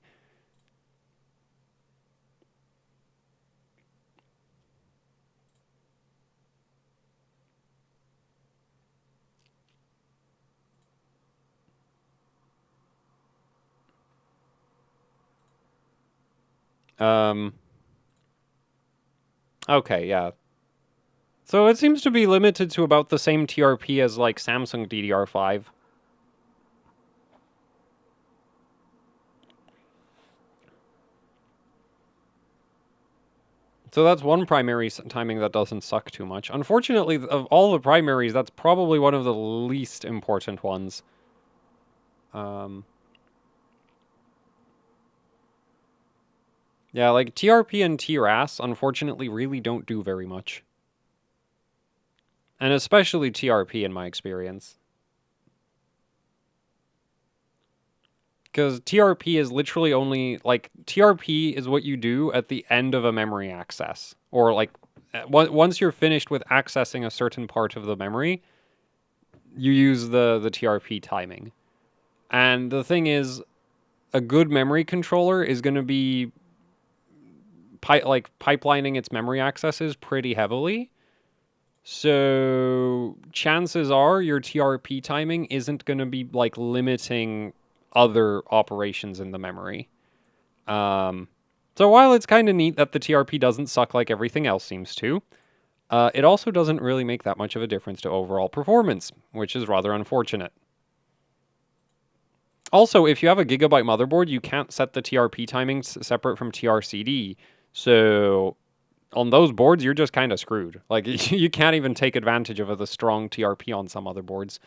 [SPEAKER 1] Okay, yeah. So it seems to be limited to about the same TRP as like Samsung DDR5. So that's one primary timing that doesn't suck too much. Unfortunately, of all the primaries, that's probably one of the least important ones. Yeah, like TRP and TRAS, unfortunately, really don't do very much. And especially TRP in my experience. Because TRP is literally only, like, TRP is what you do at the end of a memory access. Or, like, once you're finished with accessing a certain part of the memory, you use the TRP timing. And the thing is, a good memory controller is going to be, pipelining its memory accesses pretty heavily. So chances are your TRP timing isn't going to be, like, limiting other operations in the memory. So while it's kind of neat that the TRP doesn't suck like everything else seems to, it also doesn't really make that much of a difference to overall performance, which is rather unfortunate. Also, if you have a Gigabyte motherboard, you can't set the TRP timings separate from TRCD. So on those boards, you're just kind of screwed. Like, you can't even take advantage of the strong TRP on some other boards.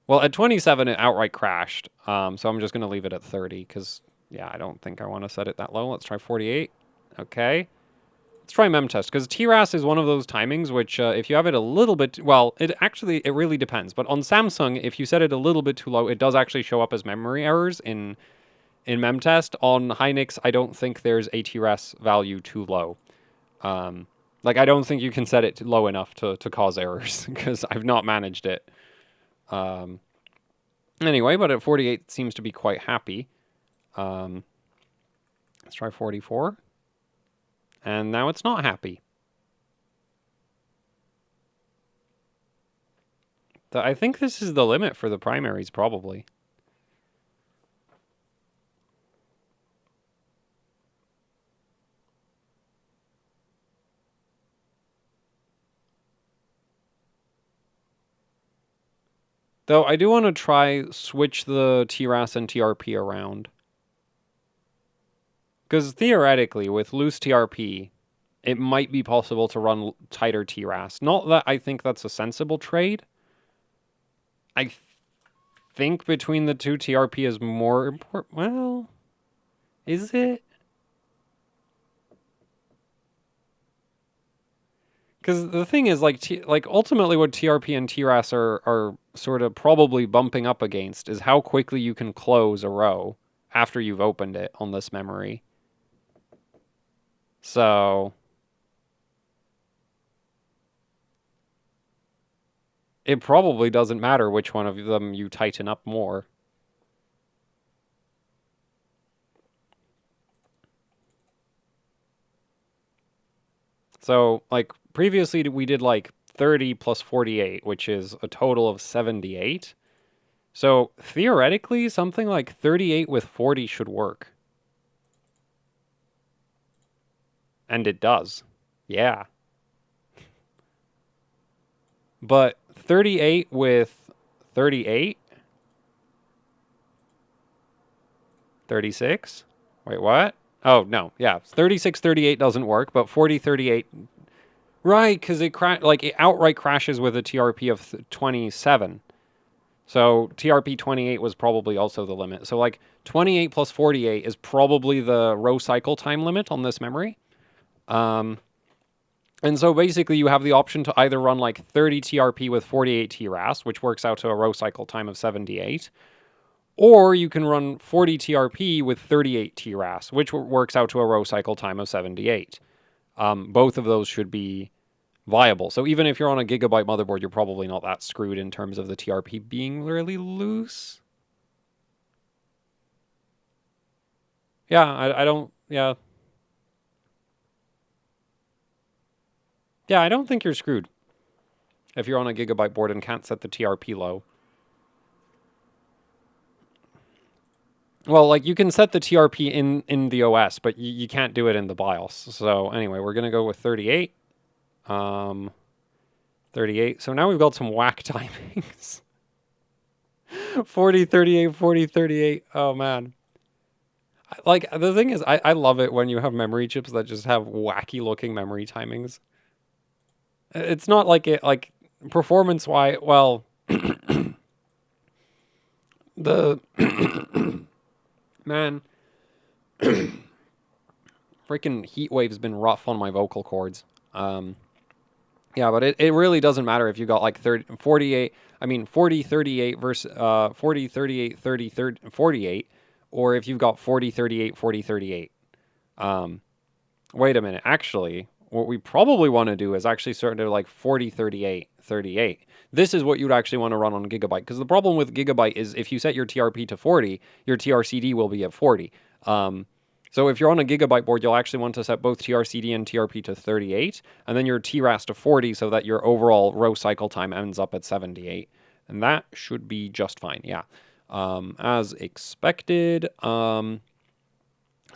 [SPEAKER 1] Well, at 27, it outright crashed. So I'm just going to leave it at 30 because, yeah, I don't think I want to set it that low. Let's try 48. Okay. Let's try memtest because TRAS is one of those timings which, if you have it a little bit, well, it really depends. But on Samsung, if you set it a little bit too low, it does actually show up as memory errors in memtest. On Hynix, I don't think there's a TRAS value too low. Like, I don't think you can set it low enough to cause errors because I've not managed it. Anyway, but at 48 it seems to be quite happy. Let's try 44. And now it's not happy. I think this is the limit for the primaries, probably. Though I do want to try switch the TRAS and TRP around. Because theoretically, with loose TRP, it might be possible to run tighter TRAS. Not that I think that's a sensible trade. I think between the two, TRP is more important. Well, is it? Because the thing is, like ultimately, what TRP and TRAS are sort of probably bumping up against is how quickly you can close a row after you've opened it on this memory. So it probably doesn't matter which one of them you tighten up more. So, like, previously we did like 30 plus 48, which is a total of 78. So theoretically, something like 38 with 40 should work. And it does. Yeah. But 38 with 38? 36? Wait, what? Oh, no. Yeah. 36, 38 doesn't work, but 40, 38. Right, because it outright crashes with a TRP of 27. So TRP 28 was probably also the limit. So like 28 plus 48 is probably the row cycle time limit on this memory. And so basically you have the option to either run like 30 TRP with 48 TRAS, which works out to a row cycle time of 78, or you can run 40 TRP with 38 TRAS, which works out to a row cycle time of 78. Both of those should be viable. So even if you're on a Gigabyte motherboard, you're probably not that screwed in terms of the TRP being really loose. Yeah, I don't, yeah. Yeah, I don't think you're screwed if you're on a Gigabyte board and can't set the TRP low. Well, like you can set the TRP in the OS, but you can't do it in the BIOS. So anyway, we're gonna go with 38. 38. So now we've got some whack timings. 40, 38, 40, 38. Oh man. Like the thing is, I love it when you have memory chips that just have wacky looking memory timings. It's not like it like performance wise. Well, the man, freaking heat wave's been rough on my vocal cords. Yeah, but it really doesn't matter if you got like 30, 48, I mean 40, 38 versus 40, 38, 30, 30, 48, or if you've got 40, 38, 40, 38. Wait a minute. Actually, what we probably want to do is actually start to like 40, 38, 38. This is what you'd actually want to run on Gigabyte, because the problem with Gigabyte is if you set your TRP to 40, your TRCD will be at 40. So if you're on a Gigabyte board, you'll actually want to set both TRCD and TRP to 38, and then your TRAS to 40 so that your overall row cycle time ends up at 78. And that should be just fine, yeah. As expected. So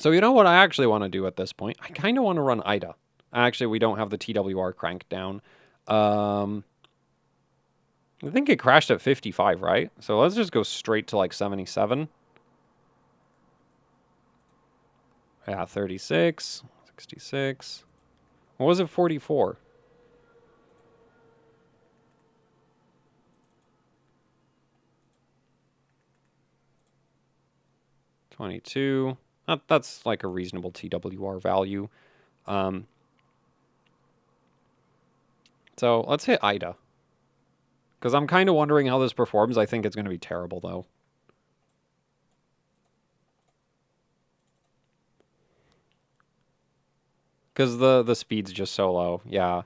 [SPEAKER 1] you know what I actually want to do at this point? I kind of want to run A-die. Actually, we don't have the TWR cranked down. I think it crashed at 55, right? So let's just go straight to like 77. Yeah, 36, 66. What was it, 44? $22. That's like a reasonable TWR value. So let's hit A-die. Because I'm kind of wondering how this performs. I think it's going to be terrible, though. Because the speed's just so low. Yeah.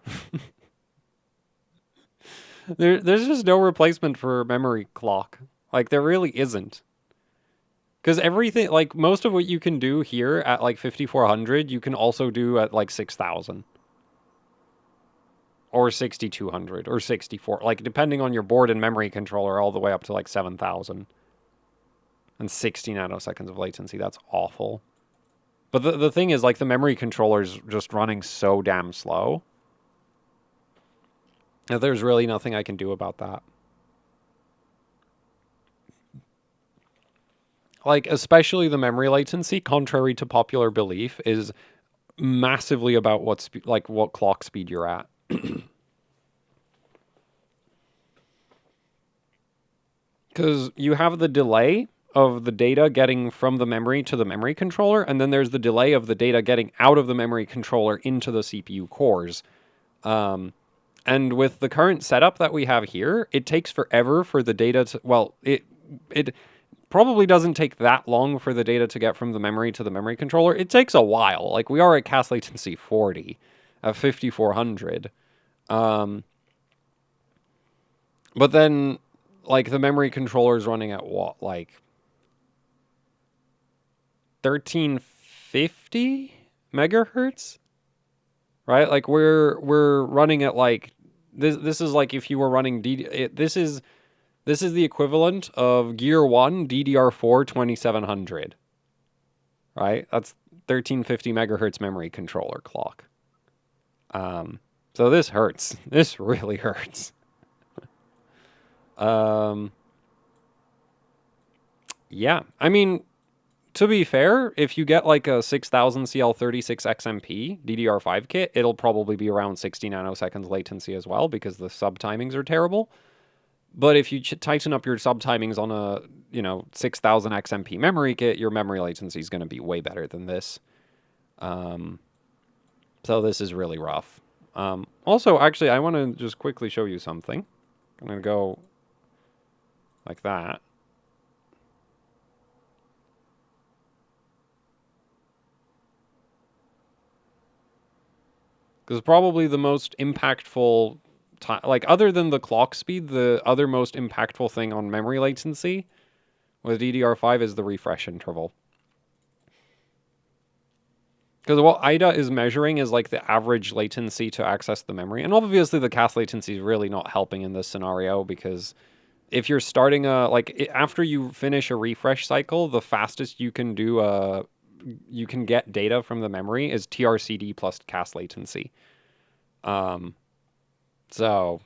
[SPEAKER 1] There's just no replacement for memory clock. Like, there really isn't. Because everything, like, most of what you can do here at, like, 5400, you can also do at, like, 6000. Or 6200, or 64. Like, depending on your board and memory controller, all the way up to, like, 7000. And 60 nanoseconds of latency. That's awful. But the thing is, like, the memory controller's just running so damn slow that there's really nothing I can do about that. Like, especially the memory latency, contrary to popular belief, is massively about what clock speed you're at. Because you have the delay of the data getting from the memory to the memory controller, and then there's the delay of the data getting out of the memory controller into the CPU cores. And with the current setup that we have here, it takes forever for the data to... Well, it probably doesn't take that long for the data to get from the memory to the memory controller. It takes a while. Like, we are at cast latency 40 at 5400. But then, like, the memory controller is running at what? Like, 1350 megahertz? Right? Like, we're running at, like... This is like if you were running... This is the equivalent of Gear 1 DDR4 2700. Right? That's 1350 megahertz memory controller clock. So this hurts. This really hurts. Yeah. I mean, to be fair, if you get like a 6000 CL36 XMP DDR5 kit, it'll probably be around 60 nanoseconds latency as well because the sub timings are terrible. But if you tighten up your sub timings on a, 6000 XMP memory kit, your memory latency is going to be way better than this. So this is really rough. Also, actually, I want to just quickly show you something. I'm going to go like that. Because probably the most impactful... like, other than the clock speed, the other most impactful thing on memory latency with DDR5 is the refresh interval. Because what A-die is measuring is, like, the average latency to access the memory. And obviously the cast latency is really not helping in this scenario because if you're starting after you finish a refresh cycle, the fastest you can do you can get data from the memory is TRCD plus CAS latency. So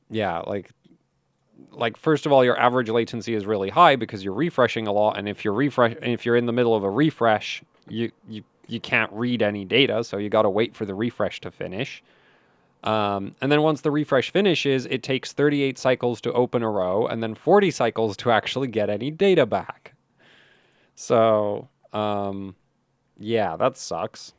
[SPEAKER 1] yeah, like first of all, your average latency is really high because you're refreshing a lot, and if you're in the middle of a refresh, you can't read any data, so you got to wait for the refresh to finish. And then once the refresh finishes, it takes 38 cycles to open a row, and then 40 cycles to actually get any data back. So, yeah, that sucks.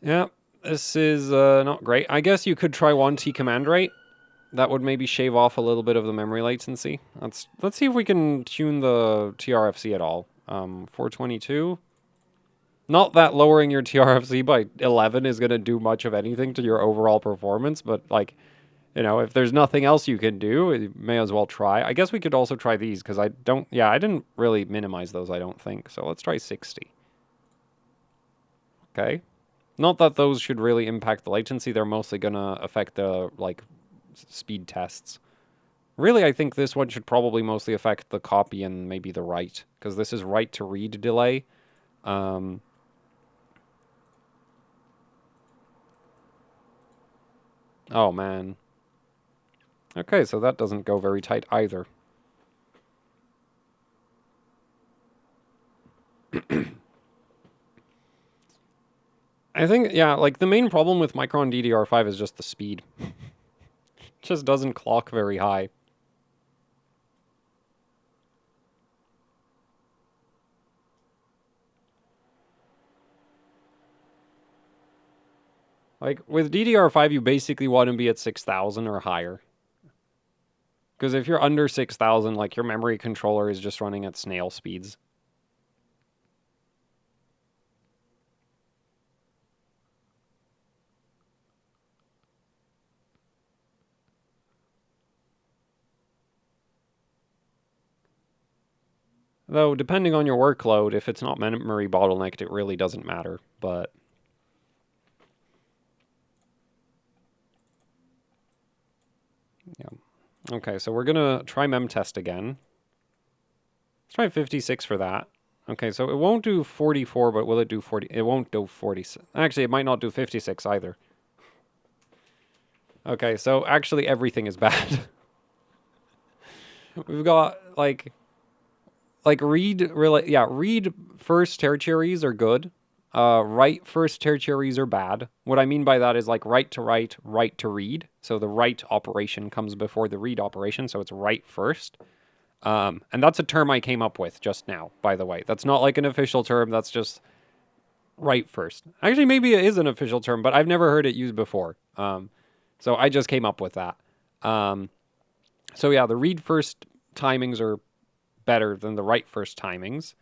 [SPEAKER 1] Yeah, this is not great. I guess you could try 1T command rate. That would maybe shave off a little bit of the memory latency. Let's see if we can tune the TRFC at all. 422. Not that lowering your TRFC by 11 is going to do much of anything to your overall performance, but like, you know, if there's nothing else you can do, you may as well try. I guess we could also try these because I didn't really minimize those, I don't think. So let's try 60. Okay. Not that those should really impact the latency. They're mostly going to affect the, like, speed tests. Really, I think this one should probably mostly affect the copy and maybe the write, because this is write to read delay. Oh, man. Okay, so that doesn't go very tight either. I think, yeah, like the main problem with Micron DDR5 is just the speed. It just doesn't clock very high. Like, with DDR5, you basically want to be at 6,000 or higher. Because if you're under 6,000, like, your memory controller is just running at snail speeds. Though, depending on your workload, if it's not memory bottlenecked, it really doesn't matter. But yeah. Okay, so we're going to try memtest again. Let's try 56 for that. Okay, so it won't do 44, but will it do 40? It won't do 46. Actually, it might not do 56 either. Okay, so actually everything is bad. We've got, like read first tertiaries are good. Write first tertiaries are bad. What I mean by that is like write to write, write to read. So the write operation comes before the read operation, so it's write first. And that's a term I came up with just now, by the way. That's not like an official term, that's just write first. Actually, maybe it is an official term, but I've never heard it used before. So I just came up with that. So yeah, the read first timings are better than the write first timings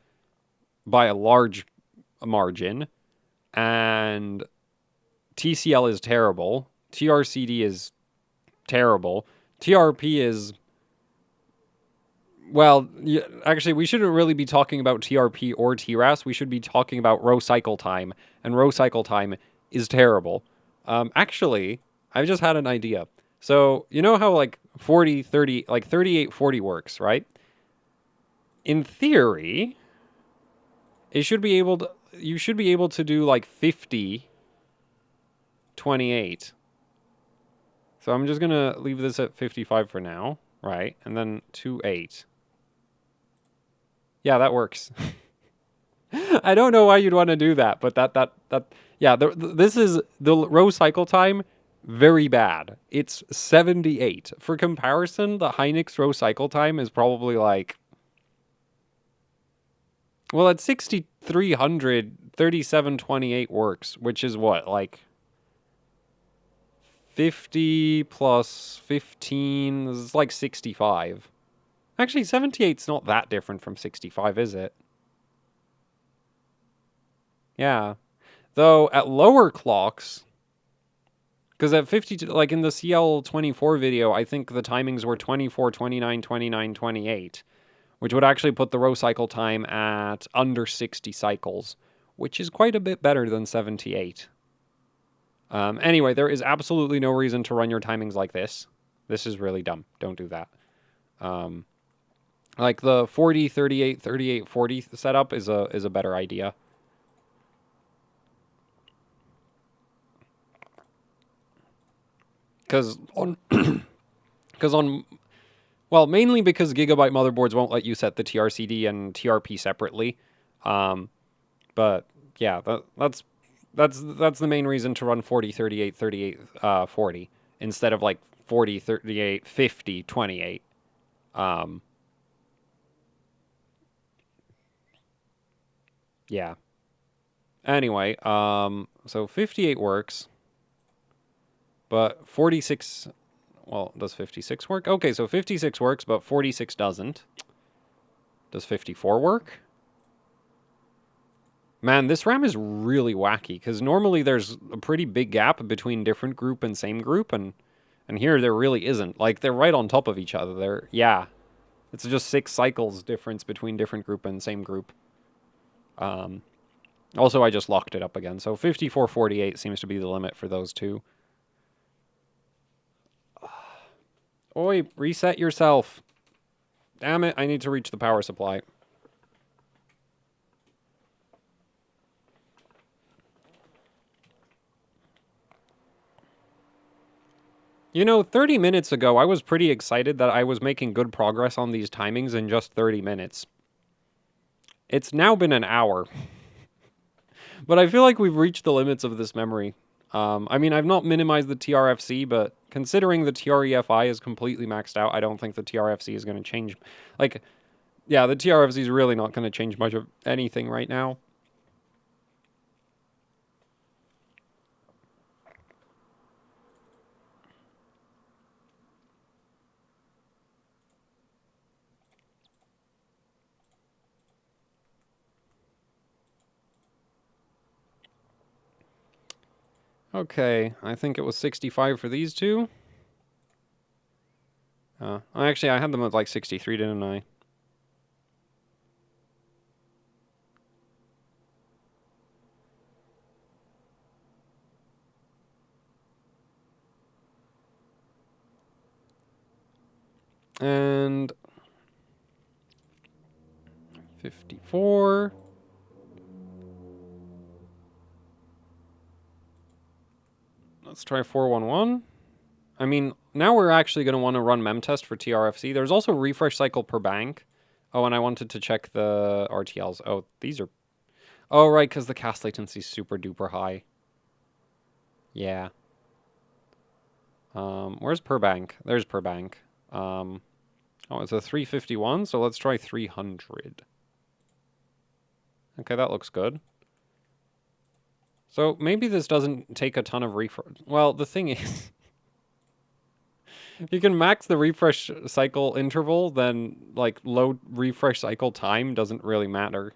[SPEAKER 1] by a large margin, and TCL is terrible. TRCD is terrible. TRP is, well, actually, we shouldn't really be talking about TRP or TRAS. We should be talking about row cycle time, and row cycle time is terrible. Actually, I've just had an idea. So, you know how like 40, 30, like 38, 40 works, right? In theory, it should be able to, you should be able to do like 50, 28. So I'm just going to leave this at 55 for now, right? And then 2, 8. Yeah, that works. I don't know why you'd want to do that, but yeah, this is the row cycle time, very bad. It's 78. For comparison, the Hynix row cycle time is probably like, well, at 6,300, 3728 works, which is what, like 50 plus 15 is like 65. Actually, 78's not that different from 65, is it? Yeah. Though at lower clocks, Because at 50, like in the CL24 video, I think the timings were 24, 29, 29, 28, which would actually put the row cycle time at under 60 cycles, which is quite a bit better than 78. Anyway, there is absolutely no reason to run your timings like this. This is really dumb. Don't do that. Like the 40, 38, 38, 40 setup is a better idea. Because well, mainly because Gigabyte motherboards won't let you set the TRCD and TRP separately. But yeah, that's the main reason to run 40, 38, 38, 40 instead of like 40, 38, 50, 28. Yeah. Anyway, so 58 works, but 46, well, does 56 work? Okay, so 56 works, but 46 doesn't. Does 54 work? Man, this RAM is really wacky, because normally there's a pretty big gap between different group and same group, and here there really isn't. Like, they're right on top of each other. Yeah. It's just 6 cycles difference between different group and same group. Also, I just locked it up again, so 5448 seems to be the limit for those two. Oi, reset yourself. Damn it, I need to reach the power supply. You know, 30 minutes ago, I was pretty excited that I was making good progress on these timings in just 30 minutes. It's now been an hour. But I feel like we've reached the limits of this memory. I mean, I've not minimized the TRFC, but considering the TREFI is completely maxed out, I don't think the TRFC is going to change. Like, yeah, the TRFC is really not going to change much of anything right now. Okay, I think it was 65 for these two. Actually, I had them at like 63, didn't I? And 54. Let's try 411. I mean, now we're actually going to want to run memtest for TRFC. There's also refresh cycle per bank. Oh, and I wanted to check the RTLs. Oh, these are... Oh, right, because the cast latency is super duper high. Yeah. Where's per bank? There's per bank. Oh, it's a 351, so let's try 300. Okay, that looks good. So maybe this doesn't take a ton of refresh. Well, the thing is, if you can max the refresh cycle interval, then like low refresh cycle time doesn't really matter.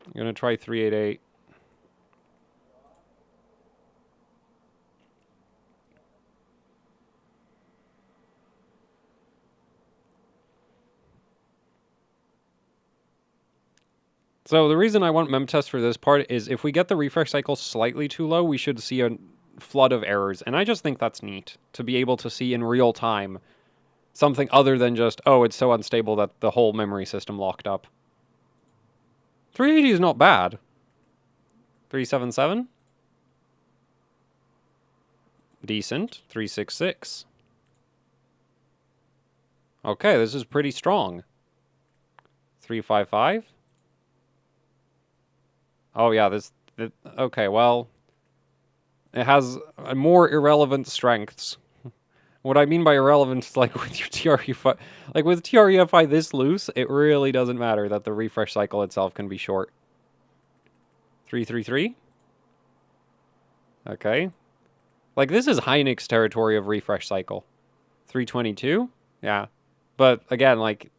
[SPEAKER 1] I'm gonna try 388. So the reason I want memtest for this part is if we get the refresh cycle slightly too low, we should see a flood of errors. And I just think that's neat, to be able to see in real time something other than just, oh, it's so unstable that the whole memory system locked up. 380 is not bad. 377? Decent. 366. Okay, this is pretty strong. 355? Oh, yeah, okay, well, it has more irrelevant strengths. What I mean by irrelevant is like with your TREFI, like with TREFI this loose, it really doesn't matter that the refresh cycle itself can be short. 333? Okay. Like, this is Hynix territory of refresh cycle. 322? Yeah. But, again, like,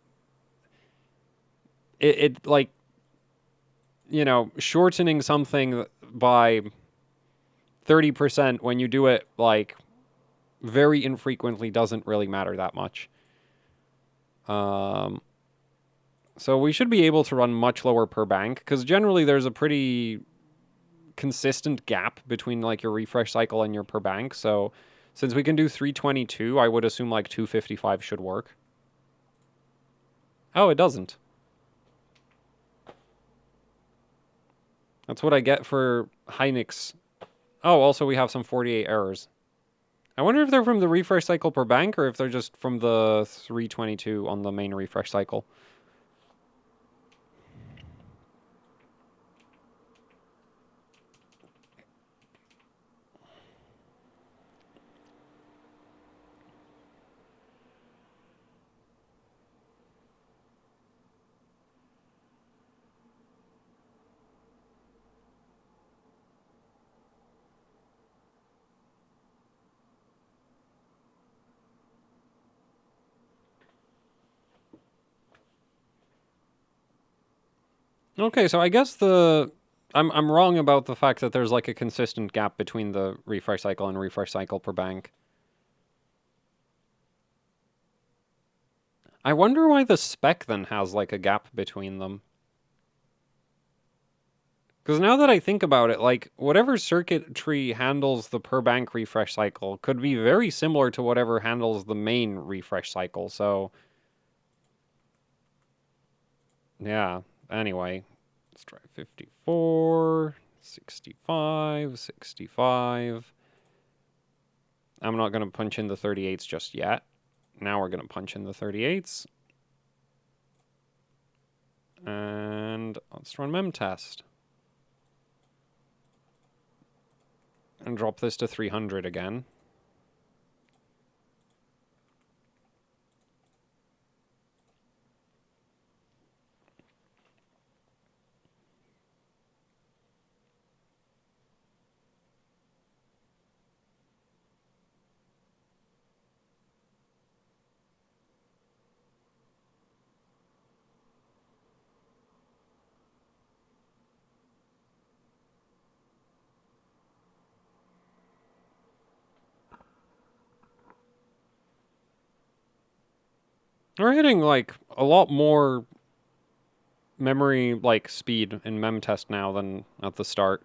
[SPEAKER 1] it like, you know, shortening something by 30% when you do it, like, very infrequently doesn't really matter that much. So we should be able to run much lower per bank, because generally there's a pretty consistent gap between, like, your refresh cycle and your per bank. So since we can do 322, I would assume, like, 255 should work. Oh, it doesn't. That's what I get for Hynix. Oh, also we have some 48 errors. I wonder if they're from the refresh cycle per bank, or if they're just from the 322 on the main refresh cycle. Okay, so I guess I'm wrong about the fact that there's, like, a consistent gap between the refresh cycle and refresh cycle per bank. I wonder why the spec then has, like, a gap between them. Because now that I think about it, like, whatever circuitry handles the per bank refresh cycle could be very similar to whatever handles the main refresh cycle, so... Yeah, anyway. Let's try 54, 65, 65. I'm not going to punch in the 38s just yet. Now we're going to punch in the 38s. And let's run memtest. And drop this to 300 again. We're hitting, like, a lot more memory, like, speed in memtest now than at the start.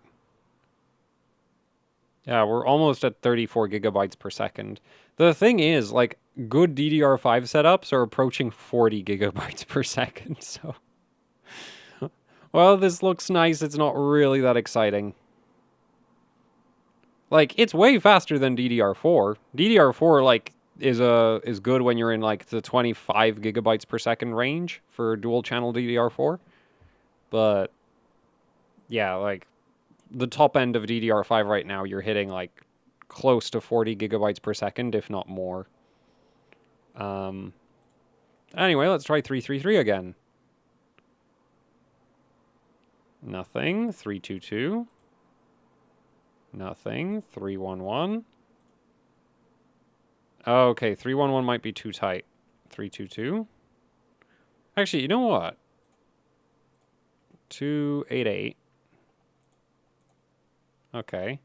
[SPEAKER 1] Yeah, we're almost at 34 gigabytes per second. The thing is, like, good DDR5 setups are approaching 40 gigabytes per second, so... Well, this looks nice, it's not really that exciting. Like, it's way faster than DDR4. DDR4, like, is good when you're in, like, the 25 gigabytes per second range for dual channel DDR4. But yeah, like, the top end of DDR5 right now, you're hitting, like, close to 40 gigabytes per second, if not more. Anyway, let's try 333 again. Nothing. 322. Nothing. 311. Oh, okay, 311 might be too tight. 322. Actually, you know what? 288. Okay.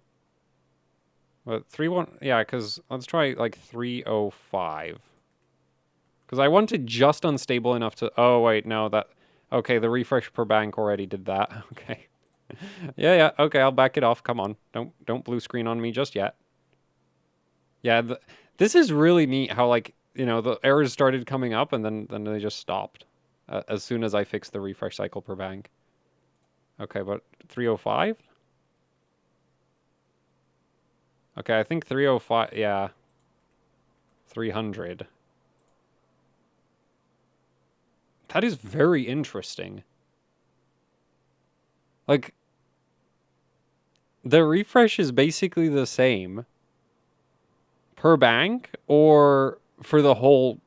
[SPEAKER 1] But 31, yeah, because let's try, like, 305. Because I want it just unstable enough to... Oh, wait, no, that... Okay, the refresh per bank already did that. Okay. Yeah, okay, I'll back it off. Come on. Don't blue screen on me just yet. Yeah, this is really neat how, like, you know, the errors started coming up and then they just stopped as soon as I fixed the refresh cycle per bank. Okay, but 305? Okay, I think 305, yeah. 300. That is very interesting. Like, the refresh is basically the same per bank or for the whole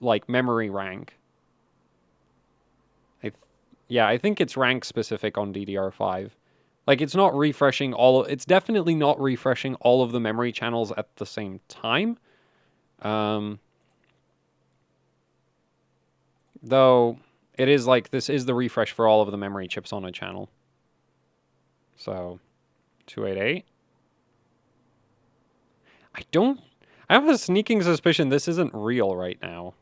[SPEAKER 1] like memory rank. Yeah, I think it's rank specific on DDR5. Like, it's not refreshing it's definitely not refreshing all of the memory channels at the same time. Though It is like, this is the refresh for all of the memory chips on a channel. So, 288. I have a sneaking suspicion this isn't real right now.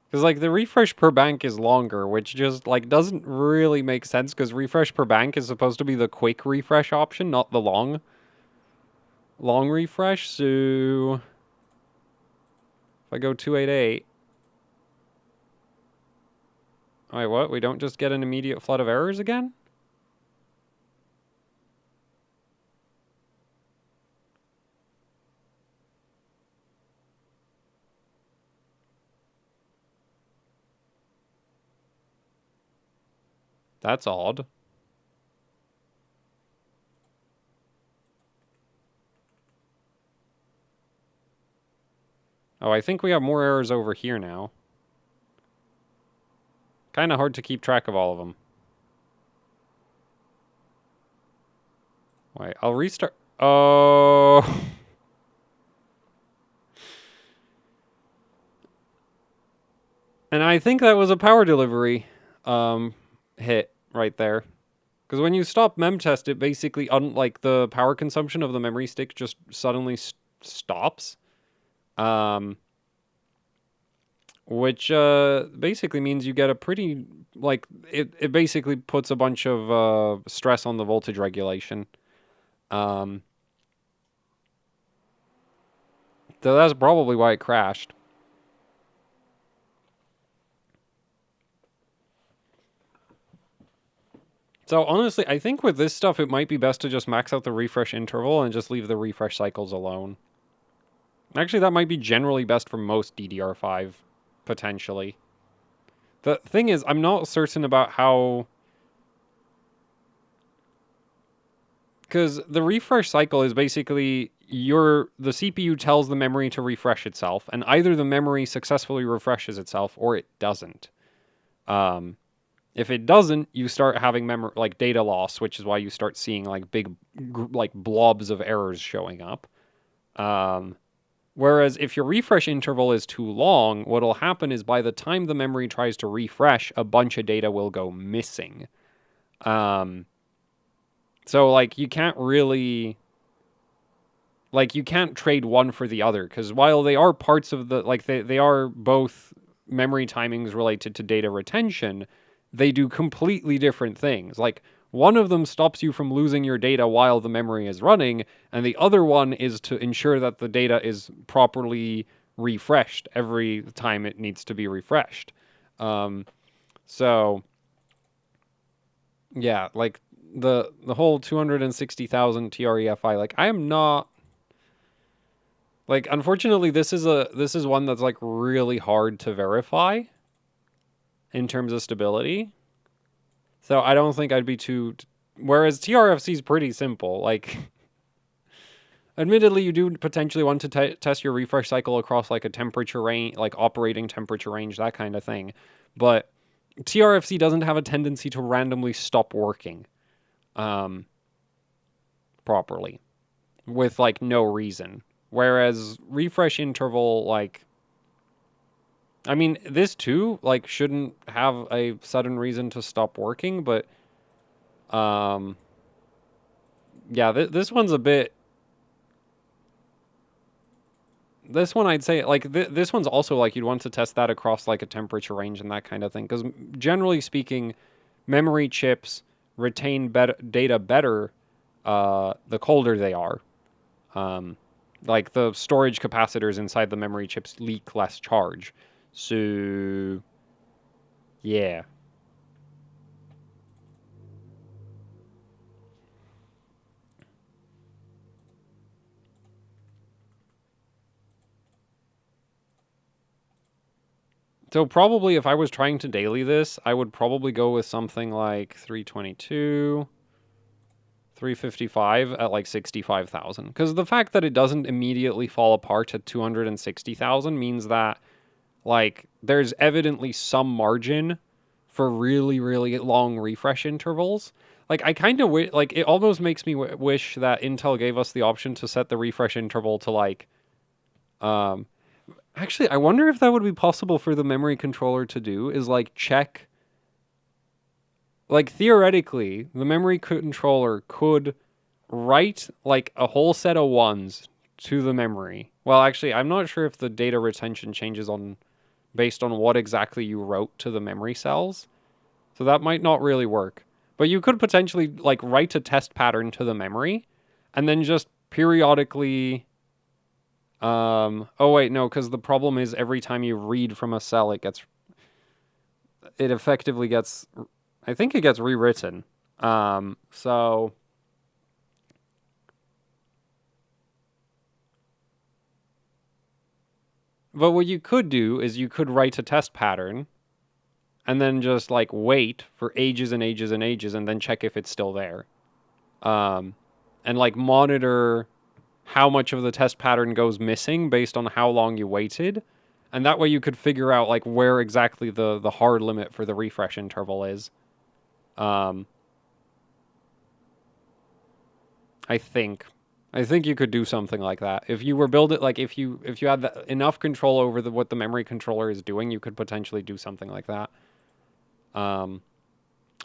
[SPEAKER 1] Because, like, the refresh per bank is longer, which just, like, doesn't really make sense, because refresh per bank is supposed to be the quick refresh option, not the long refresh, so... If I go 288... Wait, what? We don't just get an immediate flood of errors again? That's odd. Oh, I think we have more errors over here now. Kind of hard to keep track of all of them. Wait, I'll restart. Oh. And I think that was a power delivery hit right there. Because when you stop memtest, it basically, like the power consumption of the memory stick just suddenly stops. Which basically means you get a pretty, like, it basically puts a bunch of stress on the voltage regulation. So that's probably why it crashed. So honestly, I think with this stuff, it might be best to just max out the refresh interval and just leave the refresh cycles alone. Actually, that might be generally best for most DDR5, potentially. The thing is, I'm not certain about how... Because the refresh cycle is basically the CPU tells the memory to refresh itself, and either the memory successfully refreshes itself or it doesn't. If it doesn't, you start having data loss, which is why you start seeing like big blobs of errors showing up. Whereas if your refresh interval is too long, what'll happen is by the time the memory tries to refresh, a bunch of data will go missing. So like you can't really, like you can't trade one for the other, because while they are parts of the, like they are both memory timings related to data retention, they do completely different things. Like, one of them stops you from losing your data while the memory is running, and the other one is to ensure that the data is properly refreshed every time it needs to be refreshed. So, yeah, like, the whole 260,000 TREFI, like, I am not... Like, unfortunately, this is one that's, like, really hard to verify in terms of stability. So I don't think I'd be too... Whereas TRFC is pretty simple. Like, admittedly, you do potentially want to test your refresh cycle across, like, a temperature range, like, operating temperature range, that kind of thing. But TRFC doesn't have a tendency to randomly stop working properly with, like, no reason. Whereas refresh interval, like... I mean, this too, like, shouldn't have a sudden reason to stop working, but, yeah, this one's a bit... This one, I'd say, like, this one's also, like, you'd want to test that across, like, a temperature range and that kind of thing, because generally speaking, memory chips retain data better the colder they are. Like, the storage capacitors inside the memory chips leak less charge. So, yeah. So probably if I was trying to daily this, I would probably go with something like 322, 355 at like 65,000. Because the fact that it doesn't immediately fall apart at 260,000 means that, like, there's evidently some margin for really, really long refresh intervals. Like, I kind of wish, like, it almost makes me wish that Intel gave us the option to set the refresh interval to, like, Actually, I wonder if that would be possible for the memory controller to do, is like check. Like theoretically, the memory controller could write like a whole set of ones to the memory. Well, actually, I'm not sure if the data retention changes on based on what exactly you wrote to the memory cells. So that might not really work. But you could potentially like write a test pattern to the memory and then just periodically oh wait, no, because the problem is every time you read from a cell it effectively gets, I think it gets rewritten. So but what you could do is you could write a test pattern and then just like wait for ages and ages and ages and then check if it's still there. And like monitor how much of the test pattern goes missing based on how long you waited. And that way you could figure out like where exactly the hard limit for the refresh interval is. I think you could do something like that. If you were build it, like if you had enough control over what the memory controller is doing, you could potentially do something like that.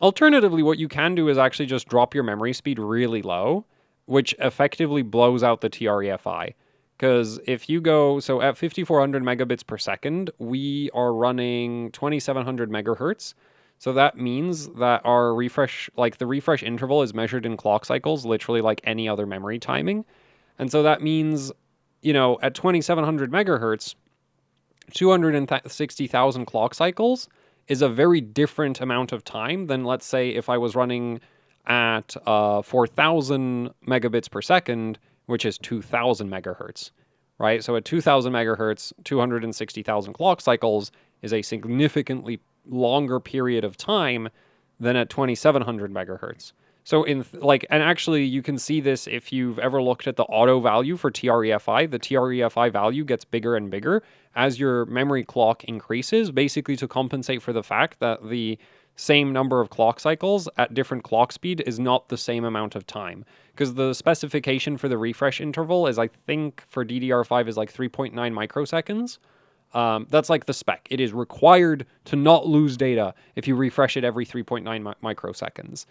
[SPEAKER 1] Alternatively, what you can do is actually just drop your memory speed really low, which effectively blows out the TREFI. Because if you go, so at 5400 megabits per second, we are running 2700 megahertz. So that means that our refresh, like the refresh interval is measured in clock cycles, literally like any other memory timing. And so that means, at 2700 megahertz, 260,000 clock cycles is a very different amount of time than, let's say, if I was running at 4,000 megabits per second, which is 2,000 megahertz, right? So at 2,000 megahertz, 260,000 clock cycles is a significantly longer period of time than at 2,700 megahertz. So and actually you can see this if you've ever looked at the auto value for TREFI. The TREFI value gets bigger and bigger as your memory clock increases, basically to compensate for the fact that the same number of clock cycles at different clock speed is not the same amount of time. Because the specification for the refresh interval is, I think, for DDR5 is like 3.9 microseconds. That's like the spec. It is required to not lose data if you refresh it every 3.9 microseconds.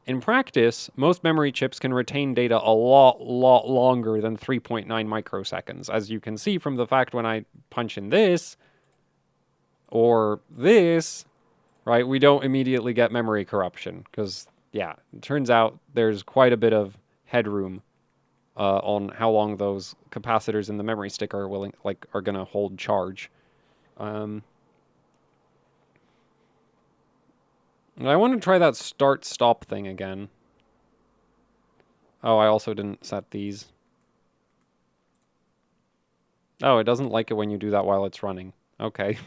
[SPEAKER 1] In practice, most memory chips can retain data a lot longer than 3.9 microseconds. As you can see from the fact when I punch in this or this, right, we don't immediately get memory corruption because, yeah, it turns out there's quite a bit of headroom on how long those capacitors in the memory stick are going to hold charge. I want to try that start-stop thing again. Oh, I also didn't set these. Oh, it doesn't like it when you do that while it's running. Okay.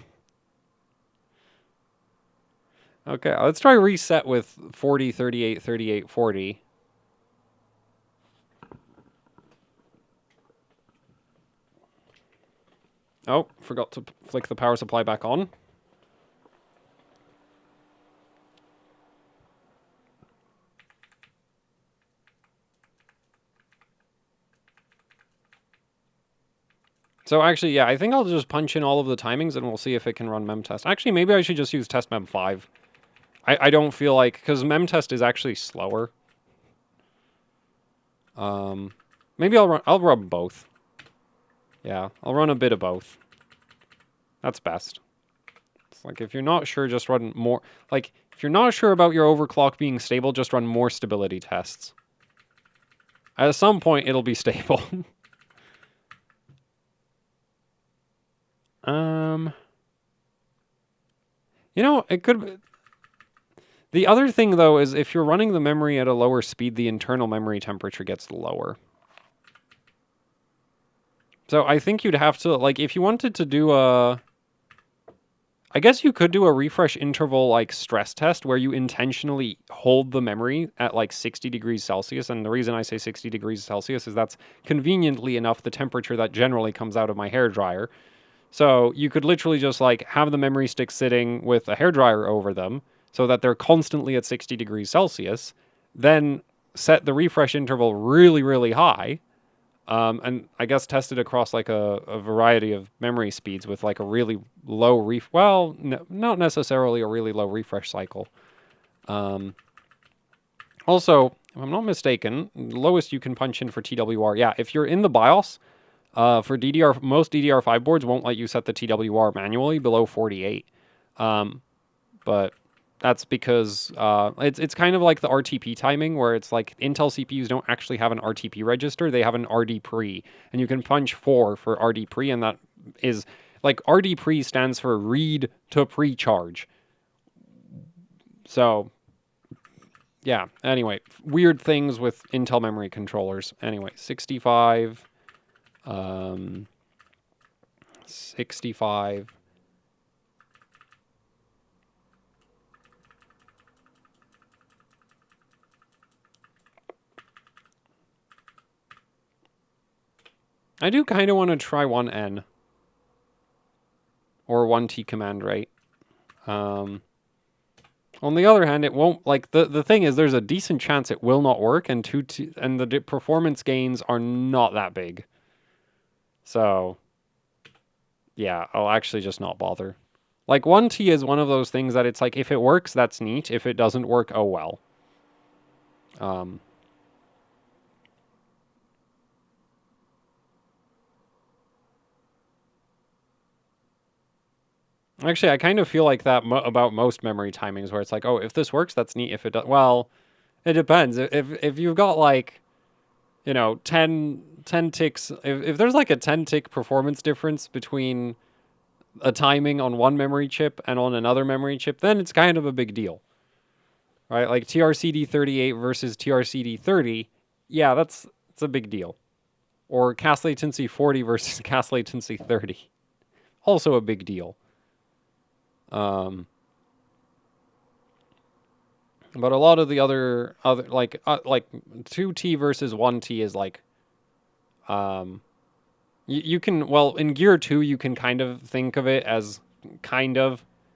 [SPEAKER 1] Okay, let's try reset with 40, 38, 38, 40. Oh, forgot to flick the power supply back on. So actually, yeah, I think I'll just punch in all of the timings and we'll see if it can run memtest. Actually, maybe I should just use test mem5. I don't feel like, because memtest is actually slower. Maybe I'll run both. Yeah, I'll run a bit of both. That's best. It's like if you're not sure, just run more. Like if you're not sure about your overclock being stable, just run more stability tests. At some point, it'll be stable. It could. The other thing, though, is if you're running the memory at a lower speed, the internal memory temperature gets lower. So I think you'd have to, like, if you wanted to do a... I guess you could do a refresh interval, like, stress test where you intentionally hold the memory at, like, 60 degrees Celsius. And the reason I say 60 degrees Celsius is that's conveniently enough the temperature that generally comes out of my hairdryer. So you could literally just, like, have the memory stick sitting with a hairdryer over them so that they're constantly at 60 degrees Celsius, then set the refresh interval really, really high, And I guess tested across like a variety of memory speeds with like a really low not necessarily a really low refresh cycle. Also, if I'm not mistaken, the lowest you can punch in for TWR, yeah, if you're in the BIOS, for most DDR5 boards won't let you set the TWR manually below 48. But that's because it's kind of like the RTP timing, where it's like Intel CPUs don't actually have an RTP register; they have an RD pre, and you can punch 4 for RD pre, and that is like RD pre stands for read to pre-charge. So yeah. Anyway, weird things with Intel memory controllers. Anyway, 65, 65. I do kind of want to try 1N or 1T command rate. On the other hand, it won't, like, the thing is, there's a decent chance it will not work, and the performance gains are not that big. So, yeah, I'll actually just not bother. Like, 1T is one of those things that it's like, if it works, that's neat. If it doesn't work, oh well. Actually, I kind of feel like that about most memory timings, where it's like, oh, if this works, that's neat. If it does, well, it depends. If you've got like, 10 ticks, if there's like a 10 tick performance difference between a timing on one memory chip and on another memory chip, then it's kind of a big deal, right? Like TRCD38 versus TRCD30, yeah, it's a big deal. Or CAS latency 40 versus CAS latency 30, also a big deal. But a lot of the other like 2T versus 1T is like, you can, well, in Gear 2 you can kind of think of it as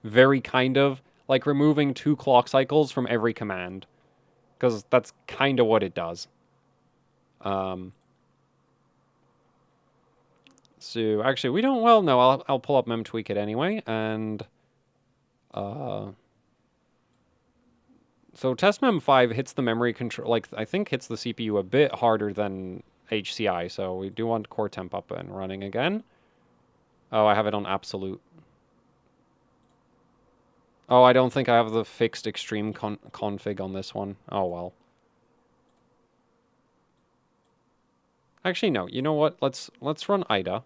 [SPEAKER 1] very kind of like removing 2 clock cycles from every command, because that's kind of what it does. So actually we don't, well, no, I'll pull up memtweak it anyway, and so testmem5 hits the memory control, like, I think hits the CPU a bit harder than HCI, so we do want core temp up and running again. Oh, I have it on absolute. Oh, I don't think I have the fixed extreme config on this one. Oh, well. Actually, no. You know what? Let's run IDA.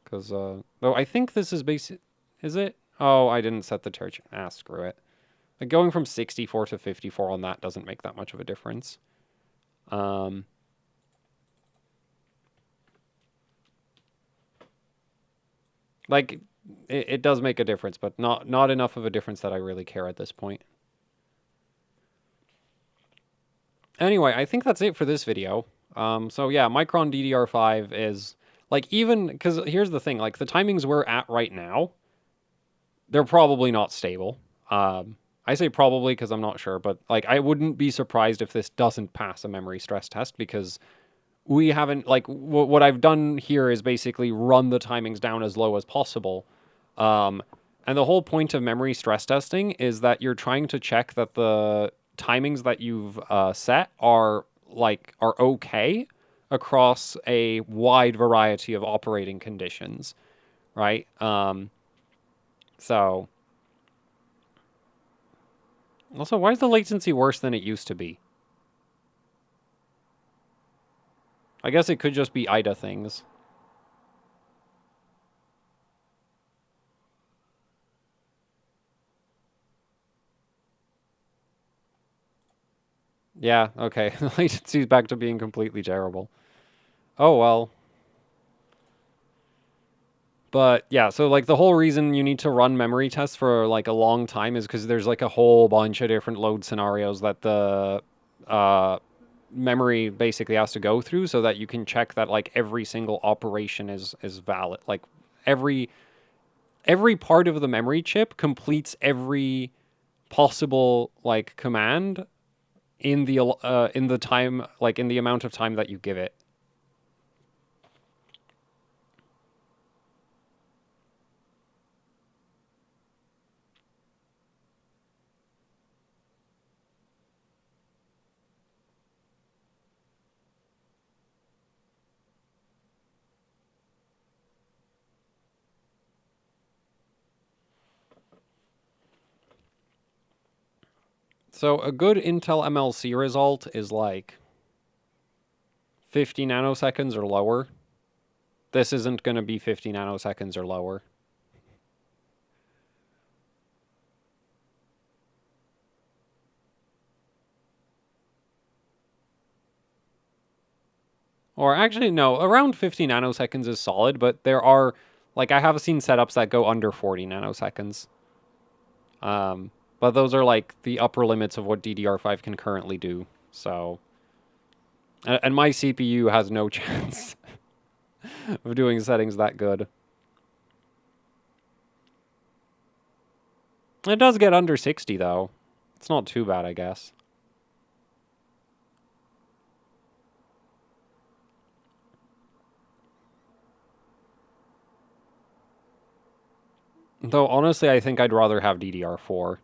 [SPEAKER 1] Because, though I think this is basic. Is it? Oh, I didn't set the territory. Ah, screw it. Like, going from 64 to 54 on that doesn't make that much of a difference. Like, it does make a difference, but not enough of a difference that I really care at this point. Anyway, I think that's it for this video. So yeah, Micron DDR5 is, like, even, because here's the thing, like, the timings we're at right now, they're probably not stable. I say probably because I'm not sure, but, like, I wouldn't be surprised if this doesn't pass a memory stress test, because we haven't, like, what I've done here is basically run the timings down as low as possible. And the whole point of memory stress testing is that you're trying to check that the timings that you've set are okay across a wide variety of operating conditions, right? So also, why is the latency worse than it used to be? I guess it could just be IDA things. Yeah, okay. The latency's back to being completely terrible. Oh, well. But yeah, so like the whole reason you need to run memory tests for like a long time is because there's like a whole bunch of different load scenarios that the memory basically has to go through, so that you can check that like every single operation is valid. Like every part of the memory chip completes every possible like command in the time, like in the amount of time that you give it. So a good Intel MLC result is like 50 nanoseconds or lower. This isn't going to be 50 nanoseconds or lower. Or actually, no, around 50 nanoseconds is solid, but there are, like, I have seen setups that go under 40 nanoseconds. But those are, like, the upper limits of what DDR5 can currently do, so... And my CPU has no chance of doing settings that good. It does get under 60, though. It's not too bad, I guess. Though, honestly, I think I'd rather have DDR4.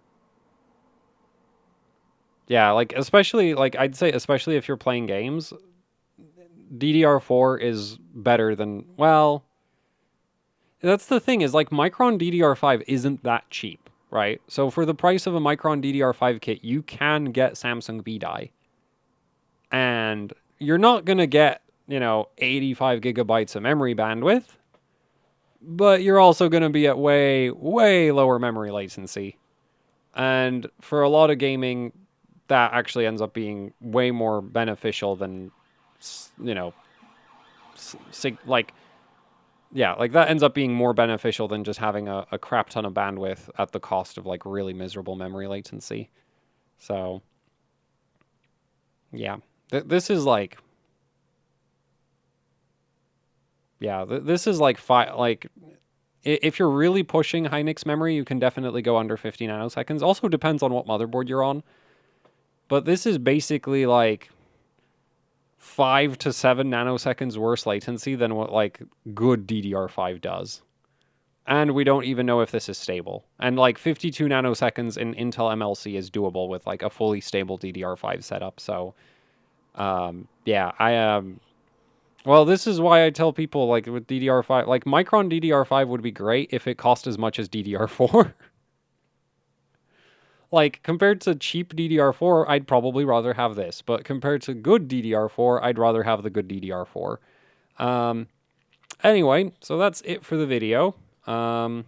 [SPEAKER 1] Yeah, like, especially, like, I'd say, especially if you're playing games, DDR4 is better than, well... That's the thing, is, like, Micron DDR5 isn't that cheap, right? So for the price of a Micron DDR5 kit, you can get Samsung B-die. And you're not going to get, 85 gigabytes of memory bandwidth, but you're also going to be at way, way lower memory latency. And for a lot of gaming, that actually ends up being way more beneficial than, like that ends up being more beneficial than just having a crap ton of bandwidth at the cost of, like, really miserable memory latency. So, yeah. This is like... Yeah, this is like... If you're really pushing Hynix memory, you can definitely go under 50 nanoseconds. Also depends on what motherboard you're on. But this is basically, like... 5 to 7 nanoseconds worse latency than what, like, good DDR5 does. And we don't even know if this is stable. And, like, 52 nanoseconds in Intel MLC is doable with, like, a fully stable DDR5 setup. So, yeah, well, this is why I tell people, like, with DDR5, like, Micron DDR5 would be great if it cost as much as DDR4. Like, compared to cheap DDR4, I'd probably rather have this. But compared to good DDR4, I'd rather have the good DDR4. Anyway, so that's it for the video. I'll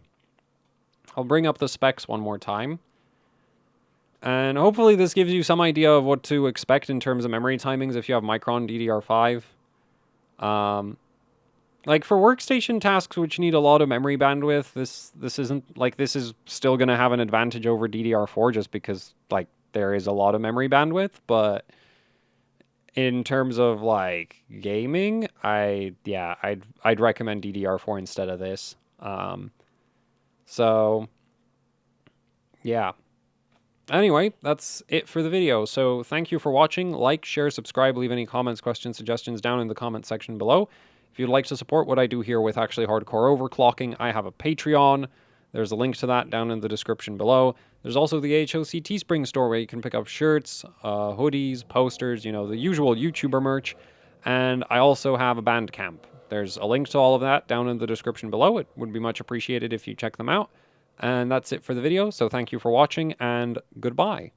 [SPEAKER 1] bring up the specs one more time. And hopefully this gives you some idea of what to expect in terms of memory timings if you have Micron DDR5. Like, for workstation tasks which need a lot of memory bandwidth, this isn't, like, this is still going to have an advantage over DDR4 just because, like, there is a lot of memory bandwidth, but in terms of, like, gaming, I'd recommend DDR4 instead of this. So, yeah. Anyway, that's it for the video. So thank you for watching. Like, share, subscribe, leave any comments, questions, suggestions down in the comment section below. If you'd like to support what I do here with actually hardcore overclocking, I have a Patreon. There's a link to that down in the description below. There's also the HOC Teespring store where you can pick up shirts, hoodies, posters, the usual YouTuber merch. And I also have a Bandcamp. There's a link to all of that down in the description below. It would be much appreciated if you check them out. And that's it for the video, so thank you for watching, and goodbye.